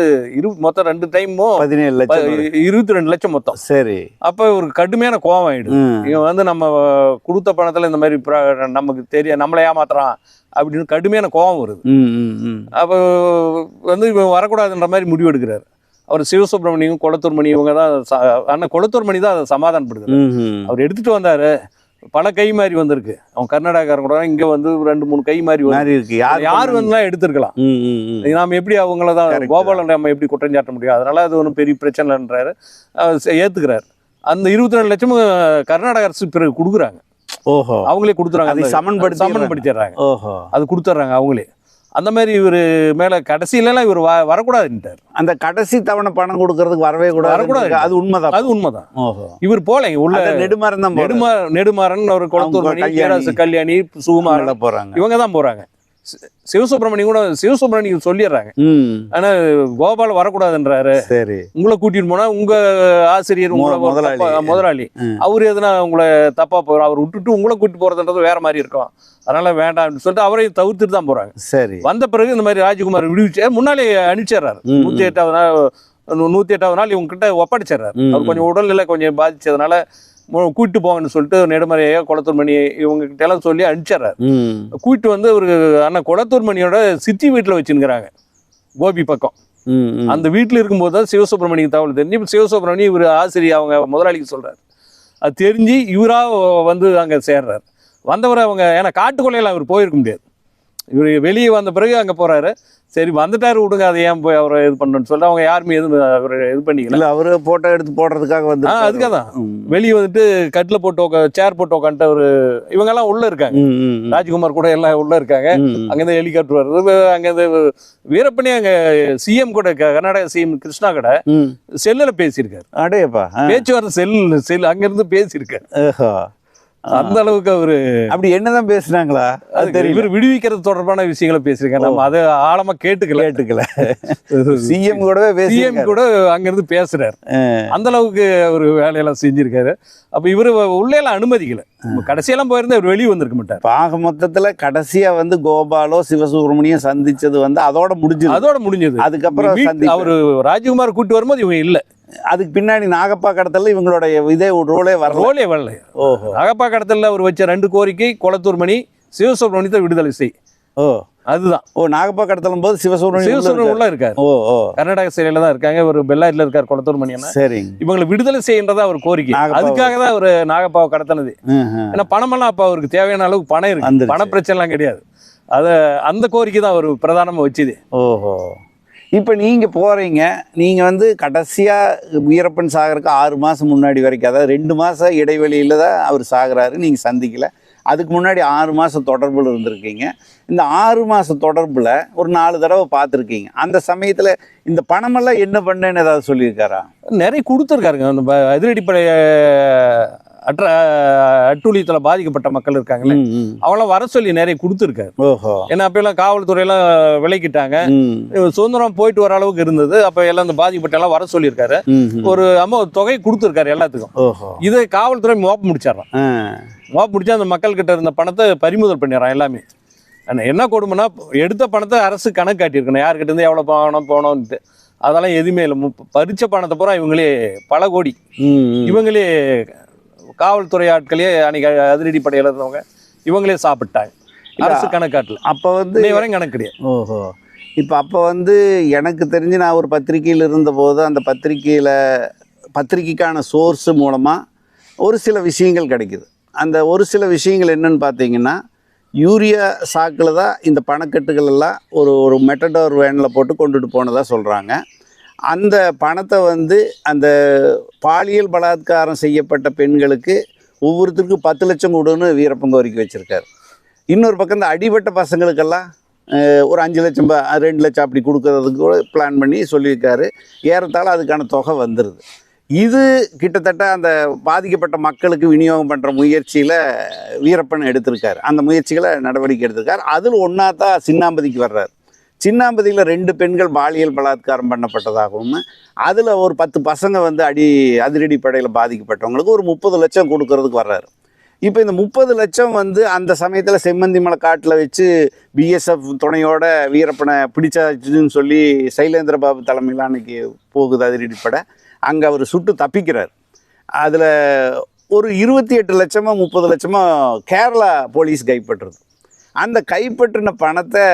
மொத்தம் 2 டைமும் 17 லட்சம், 22 லட்சம் மொத்தம். சரி, அப்ப ஒரு கடுமையான கோபம் ஆயிடுது. இவன் நம்ம கொடுத்த பணத்துல இந்த மாதிரி நமக்கு தெரிய நம்மளை ஏமாத்துறான் அப்படின்னு கடுமையான கோபம் வருது. அப்போ இவன் வரக்கூடாதுன்ற மாதிரி முடிவு எடுக்கிறாரு. அவர் சிவசுப்ரமணியம், கொளத்தூர் மணி இவங்க தான் அண்ணன் கொளத்தூர் மணி தான் அதை சமாதானப்படுது. அவர் எடுத்துட்டு வந்தாரு, பல கை மாறி வந்திருக்கு. அவன் கர்நாடகாரன் கூட இங்க 2-3 கை மாறி இருக்கு. யார் வந்து எடுத்திருக்கலாம். நாம எப்படி அவங்களதான் கோபாலன் நம்ம எப்படி குற்றம் சாட்ட முடியும்? அதனால அது ஒன்றும் பெரிய பிரச்சனைன்றாரு, ஏத்துக்கிறாரு. அந்த 22 லட்சமும் கர்நாடக அரசு பிறகு கொடுக்குறாங்க. ஓஹோ, அவங்களே கொடுத்துறாங்க, சமன்படுத்திடுறாங்க. ஓஹோ, அது கொடுத்துட்றாங்க அவங்களே. அந்த மாதிரி இவர் மேல கடைசியிலாம் இவர் வரக்கூடாதுன்ட்டார். அந்த கடைசி தவணை பணம் கொடுக்கறதுக்கு வரவே வரக்கூடாது. அது உண்மைதான், அது உண்மைதான். இவர் போல உள்ள நெடுமாறன் ஒரு கொளத்தூர் மணி, கல்யாணி, சுகுமார் போறாங்க. இவங்க தான் போறாங்க. சிவசுப்ரமணியம் கூட சிவசுப்ரமணியம் சொல்லிடுறாங்க. ஆனா கோபால் வரக்கூடாதுன்றாரு. சரி, உங்களை கூட்டிட்டு போனா உங்க ஆசிரியர் முதலாளி அவரு எதுனா உங்களை தப்பா போறோம், அவர் விட்டுட்டு உங்களை கூட்டிட்டு போறதுன்றது வேற மாதிரி இருக்கும், அதனால வேண்டாம்னு சொல்லிட்டு அவரை தவிர்த்துட்டு தான் போறாங்க. சரி, வந்த பிறகு இந்த மாதிரி ராஜ்குமார் விடுவிச்சு முன்னாலே அனுப்பிச்சிடுறாரு. 108வது நாள் இவங்க கிட்ட ஒப்படைச்சிடுறாரு. அவர் கொஞ்சம் உடல்நிலை கொஞ்சம் பாதிச்சதுனால கூப்பிட்டு போங்கன்னு சொல்லிட்டு நெடுமறையை, கொளத்தூர் மணி இவங்க கிட்ட எல்லாம் சொல்லி அனுப்பிச்சிடுறாரு. கூப்பிட்டு வந்து ஒரு அண்ணா கொளத்தூர் மணியோட சித்தி வீட்டுல வச்சுருக்கிறாங்க, கோபி பக்கம். அந்த வீட்டுல இருக்கும்போது தான் சிவசுப்ரமணியம் தகவல் தெரிஞ்சு. இப்போ சிவசுப்ரமணியம் இவர் ஆசிரியர் அவங்க முதலாளிக்கு சொல்றாரு. அது தெரிஞ்சு இவரா அங்க சேர்றாரு. வந்தவரை அவங்க ஏன்னா காட்டுக்கொள்ளையில அவர் போயிருக்க முடியாது. இவர் வெளியே வந்த பிறகு அங்க போறாரு. சரி வந்துட்டாரு விடுங்க, அதை ஏன் போய் அவரை இது பண்ணணும்னு சொல்லிட்டு அவங்க யாருமே எதுவும் அவர் இது பண்ணிக்கல. அவரு போட்டோ எடுத்து போடுறதுக்காக வந்து அதுக்காக தான் வெளியே வந்துட்டு கட்டில் போட்டு சேர் போட்டு உட்காந்துட்டு அவரு இவங்க எல்லாம் உள்ள இருக்காங்க. ராஜ்குமார் கூட எல்லாம் உள்ள இருக்காங்க. அங்கேருந்து ஹெலிகாப்டர் வருது. அங்கேருந்து வீரப்பனே அங்க சிஎம் கூட கர்நாடக சிஎம் கிருஷ்ணா கூட செல்லுல பேசியிருக்காரு. அடேப்பா, பேச்சுவார்த்தை செல் அங்கிருந்து பேசியிருக்காரு. அந்த அளவுக்கு அவரு அப்படி என்னதான் பேசுனாங்களா? இவர் விடுவிக்கிறது தொடர்பான விஷயங்களை பேசிருக்காரு. நம்ம அதை ஆழமா கேட்டுக்கல. சிஎம் கூட அங்கிருந்து பேசுறாரு. அந்த அளவுக்கு அவரு வேலையெல்லாம் செஞ்சிருக்காரு. அப்ப இவரு உள்ளேலாம் அனுமதிக்கல. கடைசியெல்லாம் போயிருந்தா இவர் வெளியே வந்திருக்க மாட்டார். பாக மொத்தத்துல கடைசியா கோபாலோ சிவசுப்ரமணியம் சந்திச்சது அதோட முடிஞ்சது. அதுக்கப்புறம் அவரு ராஜ்குமார் கூட்டு வரும்போது இவங்க இல்ல. அதுக்கு பின்னாடி நாகப்பா கடத்தல இவங்களோட இதே ரோலே வரல. ஓஹோ, நாகப்பா கடத்தல அவர் வச்ச 2 கோரிக்கை கொளத்தூர் மணி, சிவசுப்ரமணியத்தை விடுதலை செய். ஓ, அதுதான். ஓ, நாகப்பா கடத்தலும் போது சிவசுப்ரமணியம் உள்ள இருக்காரு. ஓ, கர்நாடக சிறையில தான் இருக்காங்க. ஒரு பெல்லாரில இருக்காரு கொளத்தூர் மணி. சரி, இவங்களை விடுதலை செய்யறதா ஒரு கோரிக்கை. அதுக்காக தான் அவர் நாகப்பாவை கடத்தினது. ஏன்னா பணமெல்லாம் அப்ப அவருக்கு தேவையான அளவுக்கு பணம் இருக்கு, பண பிரச்சனை எல்லாம் கிடையாது. அந்த கோரிக்கை தான் அவர் பிரதானமா வச்சுது. ஓஹோ, இப்போ நீங்கள் போகிறீங்க, நீங்கள் கடைசியாக வீரப்பன் சாகருக்கு 6 மாதம் முன்னாடி வரைக்கும், அதாவது 2 மாதம் இடைவெளியில் தான் அவர் சாகுறாரு, நீங்கள் சந்திக்கல. அதுக்கு முன்னாடி 6 மாதம் தொடர்பில் இருந்திருக்கீங்க. இந்த 6 மாதம் தொடர்பில் ஒரு 4 தடவை பார்த்துருக்கீங்க. அந்த சமயத்தில் இந்த பணமெல்லாம் என்ன பண்ணேன்னு ஏதாவது சொல்லியிருக்காரா? நிறைய கொடுத்துருக்காருங்க. அந்த அதிரடிப்படை அட்டூழியத்தில் பாதிக்கப்பட்ட மக்கள் இருக்காங்களே, அவங்களாம் வர சொல்லி நிறைய கொடுத்துருக்காரு. ஏன்னா அப்ப எல்லாம் காவல்துறையெல்லாம் விலக்கிட்டாங்க, சுதந்திரம் போயிட்டு வர அளவுக்கு இருந்தது. அப்ப எல்லாம் இந்த பாதிக்கப்பட்ட எல்லாம் வர சொல்லியிருக்காரு. ஒரு தொகை கொடுத்துருக்காரு எல்லாத்துக்கும். இதை காவல்துறை மோப்ப முடிச்சிடறான். மோப்ப முடிச்சா அந்த மக்கள் கிட்ட இருந்த பணத்தை பறிமுதல் பண்ணிடுறான் எல்லாமே. என்ன கொடுமைன்னா, எடுத்த பணத்தை அரசு கணக்கு காட்டியிருக்கணும், யாருக்கிட்ட இருந்து எவ்வளவு போனோம்ட்டு. அதெல்லாம் எதுவுமே இல்லை. பறிச்ச பணத்தை பூரா இவங்களே பல கோடி இவங்களே காவல்துறை ஆட்களே அன்னைக்கு அதிரடி படையில இருந்தவங்க இவங்களே சாப்பிட்டாங்க. அரசு கணக்காட்டில் அப்போ வரையும் கணக்கு கிடையாது. ஓஹோ, இப்போ அப்போ எனக்கு தெரிஞ்சு நான் ஒரு பத்திரிகையில் இருந்தபோது அந்த பத்திரிக்கைக்கான சோர்ஸு மூலமாக ஒரு சில விஷயங்கள் கிடைக்குது. அந்த ஒரு சில விஷயங்கள் என்னன்னு பார்த்தீங்கன்னா, யூரியா சாக்கில் தான் இந்த பணக்கட்டுகள் எல்லாம் ஒரு மெட்டடோர் வேனில் போட்டு கொண்டுட்டு போனதாக சொல்கிறாங்க. அந்த பணத்தை அந்த பாலியல் பலாத்காரம் செய்யப்பட்ட பெண்களுக்கு ஒவ்வொருத்தருக்கும் 10 லட்சம் கொடுன்னு வீரப்பன் கோரிக்கை வச்சுருக்காரு. இன்னொரு பக்கம் இந்த அடிபட்ட பசங்களுக்கெல்லாம் ஒரு 5 லட்சம் 2 லட்சம் அப்படி கொடுக்கறதுக்கு கூட பிளான் பண்ணி சொல்லியிருக்காரு. ஏறத்தாழ அதுக்கான தொகை வந்துடுது. இது கிட்டத்தட்ட அந்த பாதிக்கப்பட்ட மக்களுக்கு விநியோகம் பண்ணுற முயற்சியில் வீரப்பன் எடுத்திருக்காரு. அந்த முயற்சிகளை நடவடிக்கை எடுத்திருக்காரு. அதில் ஒன்றா தான் சின்னாம்பதிக்கு வர்றாரு. சின்னாம்பதியில் 2 பெண்கள் பாலியல் பலாத்காரம் பண்ணப்பட்டதாகவும் அதில் ஒரு 10 பசங்க வந்து அதிரடி படையில் பாதிக்கப்பட்டவங்களுக்கு ஒரு 30 லட்சம் கொடுக்கறதுக்கு வர்றாரு. இப்போ இந்த 30 லட்சம் வந்து அந்த சமயத்தில் செம்மந்தி மலை காட்டில் வச்சு பிஎஸ்எஃப் துணையோட வீரப்பனை பிடிச்சாச்சுன்னு சொல்லி சைலேந்திரபாபு தலைமையில் அன்னைக்கு போகுது அதிரடி படை. அங்கே அவர் சுட்டு தப்பிக்கிறார். அதில் ஒரு 28 லட்சமோ 30 லட்சமோ கேரளா போலீஸ் கைப்பற்றுறது. அந்த கைப்பற்றின பணத்தை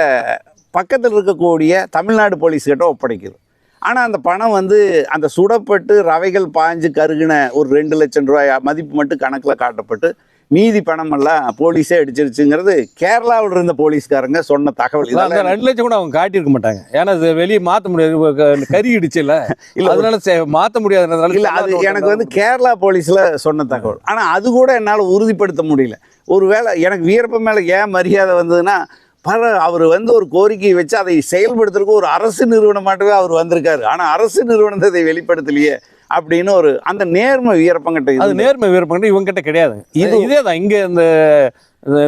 பக்கத்தில் இருக்கக்கூடிய தமிழ்நாடு போலீஸ்கிட்ட ஒப்படைக்குது. ஆனால் அந்த பணம் வந்து அந்த சுடப்பட்டு ரவைகள் பாஞ்சு கருகின ஒரு 2 லட்சம் ரூபாய் மதிப்பு மட்டும் கணக்கில் காட்டப்பட்டு மீதி பணமெல்லாம் போலீஸே அடிச்சிருச்சுங்கிறது கேரளாவில் இருந்த போலீஸ்காரங்க சொன்ன தகவல். அந்த 2 லட்சம் கூட அவங்க காட்டியிருக்க மாட்டாங்க. ஏன்னா அது வெளியே மாற்ற முடியாது, கறி இடிச்சுல இல்லை, அதனால மாற்ற முடியாதுனால இல்லை. அது எனக்கு வந்து கேரளா போலீஸில் சொன்ன தகவல். ஆனால் அது கூட என்னால் உறுதிப்படுத்த முடியல. ஒருவேளை எனக்கு வீரப்பன் மேலே ஏன் மரியாதை வந்ததுன்னா, அவர் வந்து ஒரு கோரிக்கையை வச்சு அதை செயல்படுத்துறதுக்கு ஒரு அரசு நிறுவனமாட்டவே அவர் வந்திருக்காரு. ஆனால் அரசு நிறுவனத்தை அதை வெளிப்படுத்தலையே அப்படின்னு ஒரு அந்த நேர்மை வீரப்பங்கிட்ட. அது நேர்மை வீரப்பங்கிட்ட இவங்ககிட்ட கிடையாது. இதே தான் இங்கே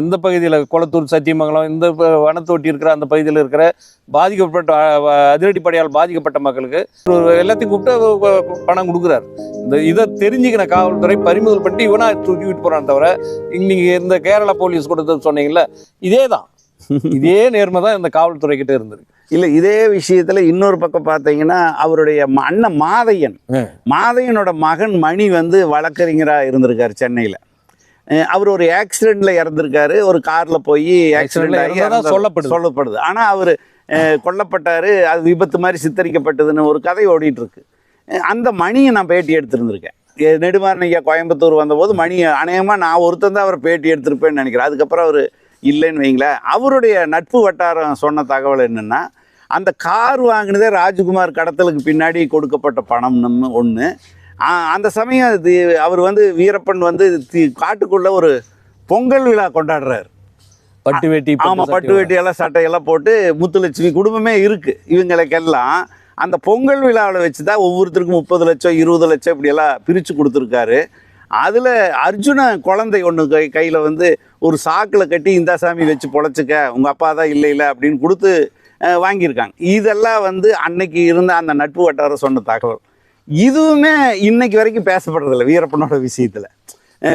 இந்த பகுதியில் கொளத்தூர், சத்தியமங்கலம், இந்த வனத்தொட்டி இருக்கிற அந்த பகுதியில் இருக்கிற பாதிக்கப்பட்ட அதிரடிப்படையால் பாதிக்கப்பட்ட மக்களுக்கு எல்லாத்தையும் கூப்பிட்டு பணம் கொடுக்குறாரு. இதை தெரிஞ்சுக்கின காவல்துறை பறிமுதல் பண்ணிட்டு இவனா தூக்கிவிட்டு போறான்னு தவிர, நீங்கள் இந்த கேரளா போலீஸ் கொடுத்தது சொன்னீங்கல்ல, இதே நேர்மை தான் இந்த காவல்துறை கிட்ட இருந்திருக்கு. இல்லை, இதே விஷயத்துல இன்னொரு பக்கம் பார்த்தீங்கன்னா அவருடைய அண்ணன் மாதையனோட மகன் மணி வந்து வழக்கறிஞராக இருந்திருக்காரு சென்னையில். அவர் ஒரு ஆக்சிடென்ட்ல இறந்திருக்காரு. ஒரு கார்ல போய் ஆக்சிடென்ட் சொல்லப்படுது. ஆனால் அவர் கொல்லப்பட்டாரு, அது விபத்து மாதிரி சித்தரிக்கப்பட்டதுன்னு ஒரு கதை ஓடிட்டு இருக்கு. அந்த மணியை நான் பேட்டி எடுத்திருந்திருக்கேன். நெடுமாறன் ஐயா கோயம்புத்தூர் வந்தபோது மணி அநேகமாக நான் ஒருத்தன் தான் அவரை பேட்டி எடுத்திருப்பேன்னு நினைக்கிறேன். அதுக்கப்புறம் அவர் இல்லைன்னு வைங்களேன். அவருடைய நட்பு வட்டாரம் சொன்ன தகவல் என்னென்னா, அந்த கார் வாங்கினதே ராஜ்குமார் கடத்தலுக்கு பின்னாடி கொடுக்கப்பட்ட பணம்னு ஒன்று. அந்த சமயம் அவர் வந்து வீரப்பன் வந்து காட்டுக்குள்ளே ஒரு பொங்கல் விழா கொண்டாடுறாரு. பட்டு வேட்டி, ஆமாம், பட்டு வேட்டியெல்லாம் சட்டையெல்லாம் போட்டு முத்துலட்சுமி குடும்பமே இருக்குது இவங்களுக்கெல்லாம். அந்த பொங்கல் விழாவில் வச்சு தான் ஒவ்வொருத்தருக்கும் 30 லட்சம் 20 லட்சம் இப்படியெல்லாம் பிரித்து கொடுத்துருக்காரு. அதில் அர்ஜுன குழந்தை ஒன்று கையில் வந்து ஒரு சாக்கில் கட்டி இந்த சாமி வச்சு பொழைச்சிக்க, உங்கள் அப்பா தான் இல்லை அப்படின்னு கொடுத்து வாங்கியிருக்காங்க. இதெல்லாம் வந்து அன்னைக்கு இருந்த அந்த நட்பு வட்டாரம் சொன்ன தகவல். இதுவுமே இன்னைக்கு வரைக்கும் பேசப்படுறதில்ல வீரப்பனோட விஷயத்தில்.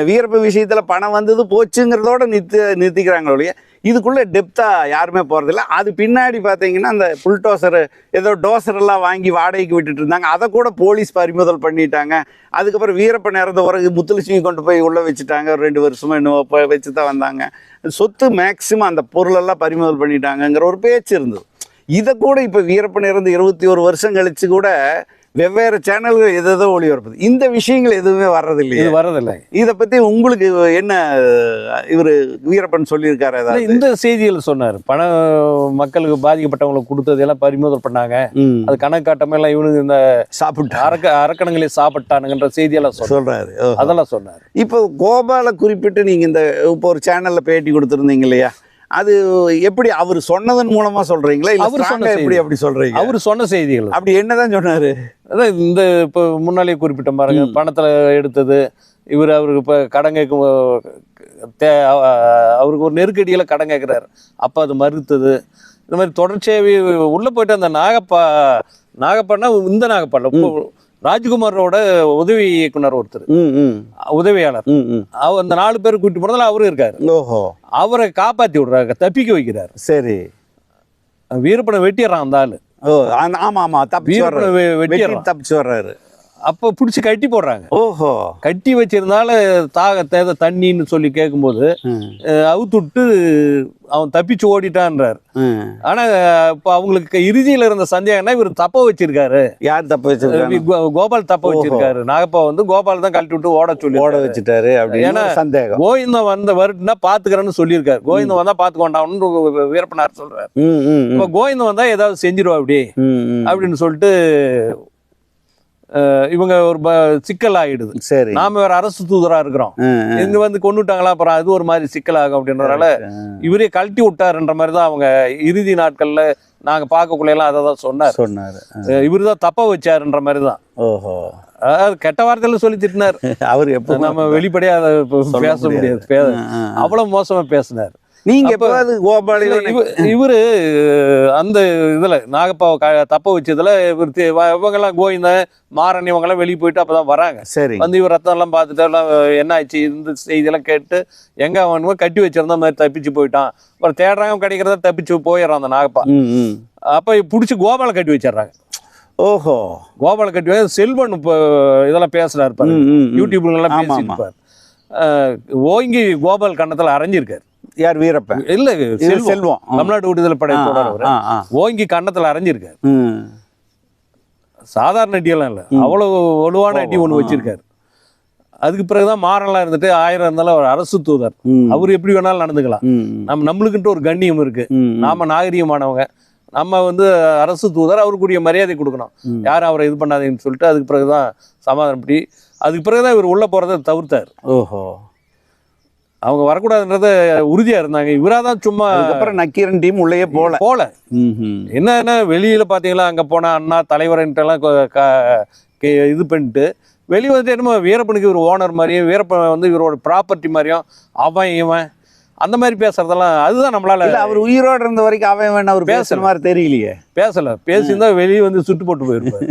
வீரப்பன் விஷயத்தில் பணம் வந்தது போச்சுங்கிறதோட நிறுத்திக்கிறாங்களோ இல்லையா, இதுக்குள்ளே டெப்த்தாக யாருமே போகிறதில்ல. அது பின்னாடி பார்த்தீங்கன்னா அந்த புல்டோசர் ஏதோ டோசரெல்லாம் வாங்கி வாடகைக்கு விட்டுட்டு இருந்தாங்க. அதை கூட போலீஸ் பறிமுதல் பண்ணிட்டாங்க. அதுக்கப்புறம் வீரப்பன் இறந்த பிறகு முத்துலட்சுமி கொண்டு போய் உள்ளே வச்சுட்டாங்க. ஒரு 2 வருஷமா இன்னும் வச்சு தான் வந்தாங்க. சொத்து மேக்சிமம் அந்த பொருளெல்லாம் பறிமுதல் பண்ணிட்டாங்கங்கிற ஒரு பேச்சு இருந்தது. இதை கூட இப்போ வீரப்பன் இறந்து 21 வருஷம் கழிச்சு கூட வெவ்வேறு சேனல்கள் எதோ ஒளிபரப்புது. இந்த விஷயங்கள் எதுவுமே வர்றதில்லை. இதை பற்றி உங்களுக்கு என்ன இவர் வீரப்பன் சொல்லியிருக்காரு? அதாவது இந்த செய்திகள் சொன்னார், மக்களுக்கு பாதிக்கப்பட்டவங்களுக்கு கொடுத்ததெல்லாம் பறிமுதல் பண்ணாங்க, அது கணக்கு காட்டமெல்லாம் இவனுக்கு இந்த சாப்பிட்டு அரக்கணங்களே சாப்பிட்டானுங்கன்ற செய்தியெல்லாம் சொல்றாரு. அதெல்லாம் சொன்னார். இப்போ கோபாலை குறிப்பிட்டு நீங்கள் இப்போ ஒரு சேனலில் பேட்டி கொடுத்துருந்தீங்க இல்லையா, அது எப்படி அவர் சொன்னதன் மூலமா சொல்றீங்களா, இல்ல அவர் சொன்ன எப்படி அப்படி சொல்றீங்க? அவர் சொன்ன செய்திகள் அப்படி என்னதான் சொன்னாரு? அதான் இந்த இப்போ முன்னாலே குறிப்பிட்ட பாருங்க, பணத்துல எடுத்தது இவர், அவருக்கு இப்போ கடன் கேட்கும், அவருக்கு ஒரு நெருக்கடியில கடன் கேட்கிறாரு, அப்ப அது மறுத்தது. இந்த மாதிரி தொடர்ச்சியாவே உள்ள போயிட்டு அந்த நாகப்பான்னா இந்த நாகப்பால ராஜ்குமாரோட உதவி இயக்குனர் ஒருத்தர், உதவியாளர், அவர் அந்த 4 பேர் கூட்டி போனதால அவரும் இருக்காரு. அவரை காப்பாத்தி விடுறாங்க, தப்பிக்க வைக்கிறாரு. சரி, வீரப்பனை வெட்டிடுறான் அந்த ஆளு. ஆமா, தப்பிச்சு வர்றாரு. அப்போ பிடிச்சி கட்டி போடுறாங்க. ஓஹோ, கட்டி வச்சிருந்தால தேவை தண்ணின்னு சொல்லி கேட்கும்போது அவுத்துட்டு அவன் தப்பிச்சு ஓடிட்டான்றார். ஆனா இப்போ அவங்களுக்கு இறுதியில இருந்த சந்தேகம்னா இவர் தப்ப வச்சிருக்காரு. யார் தப்ப வச்சிருக்காரு? கோபால் தப்ப வச்சிருக்காரு. நாகப்பா வந்து கோபால் தான் கழட்டி விட்டு ஓட வச்சுட்டாரு. ஏன்னா சந்தேகம், கோவிந்தம் வந்த வருட்டுனா பாத்துக்கிறேன்னு சொல்லியிருக்காரு. கோவிந்தம் வந்தா பாத்துக்கொண்டான்னு வீரப்பனார் சொல்றாரு. இப்போ கோவிந்தம் வந்தா ஏதாவது செஞ்சிருவா அப்படின்னு சொல்லிட்டு இவங்க ஒரு சிக்கல் ஆயிடுது. சரி, நாம வேற அரசு தூதரா இருக்கிறோம், இங்க வந்து கொண்டுட்டாங்களா, அப்புறம் அது ஒரு மாதிரி சிக்கல் ஆகும் அப்படின்றதால இவரே கழட்டி விட்டாருன்ற மாதிரி தான் அவங்க இறுதி நாட்கள்ல நாங்க பார்க்கக்குள்ள எல்லாம் அதை தான் சொன்னாரு. இவருதான் தப்ப வச்சாருன்ற மாதிரி தான். ஓஹோ, அதாவது கெட்ட வார்த்தையில சொல்லி திட்டினார். அவர் எப்ப நம்ம வெளிப்படையா அதை பேச முடியாது, அவ்வளவு மோசமா பேசினார். நீங்க எப்போது கோபால் இவரு அந்த இதுல நாகப்பாவை தப்ப வச்சதுல இவங்கெல்லாம் கோவிந்தன் மாறன் இவங்கெல்லாம் வெளியே போயிட்டு அப்பதான் வராங்க. சரி, வந்து இவர் ரத்தம் எல்லாம் பார்த்துட்டு எல்லாம் என்ன ஆச்சு இந்த செய்தியெல்லாம் கேட்டு எங்க அவனுமே கட்டி வச்சிருந்த மாதிரி தப்பிச்சு போயிட்டான், அப்புறம் தேடுறாங்க கிடைக்கிறத தப்பிச்சு போயிடறான் அந்த நாகப்பா. அப்ப பிடிச்சி கோபாலை கட்டி வச்சிடறாங்க. ஓஹோ, கோபாலை கட்டி வச்சு செல்வன் இப்போ இதெல்லாம் பேசுறாரு பாரு, யூடியூப்லாம் பேசியிருப்பார். ஓங்கி கோபால் கண்ணத்துல அரைஞ்சிருக்காரு. யார்? வீரப்பன் இல்ல, செல்வம், தமிழ்நாடு விடுதலை படை தொடர் ஓங்கி கண்ணத்துல அரைஞ்சிருக்காரு. சாதாரண அடியெல்லாம் இல்ல, அவ்வளவு வலுவான அடி ஒண்ணு வச்சிருக்காரு. அதுக்கு பிறகுதான் மாறலாம் இருந்துட்டு 1000 இருந்தாலும் அவர் அரசு தூதர், அவரு எப்படி வேணாலும் நடந்துக்கலாம். நம்மளுக்குன்ட்டு ஒரு கண்ணியம் இருக்கு, நாம நாகரீகமானவங்க, நம்ம வந்து அரசு தூதர் அவருக்குரிய மரியாதை கொடுக்கணும், யாரும் அவரை இது பண்ணாதீங்கன்னு சொல்லிட்டு அதுக்கு பிறகுதான் சமாதானம் படி அதுக்கு பிறகுதான் இவர் உள்ள போறதை தவிர்த்தார். ஓஹோ, அவங்க வரக்கூடாதுன்றத உறுதியா இருந்தாங்க. இவராதான் சும்மா அப்புறம் நக்கீரன் டீம் உள்ளே போல என்ன வெளியில பாத்தீங்களா, அங்க போனா அண்ணா தலைவர்ன்ட்டு எல்லாம் இது பண்ணிட்டு வெளியே வந்துட்டு என்னமோ வீரப்பனுக்கு இவர் ஓனர் மாதிரியும் வீரப்பன் வந்து இவரோட ப்ராப்பர்ட்டி மாதிரியும் அவன் இவன் அந்த மாதிரி பேசுறதெல்லாம் அதுதான் நம்மளால. அவர் உயிரோடு இருந்த வரைக்கும் அவன் வேணும் அவர் பேசுற மாதிரி தெரியலையே. பேசியிருந்தா வெளியே வந்து சுட்டு போட்டு போயிருப்பாரு.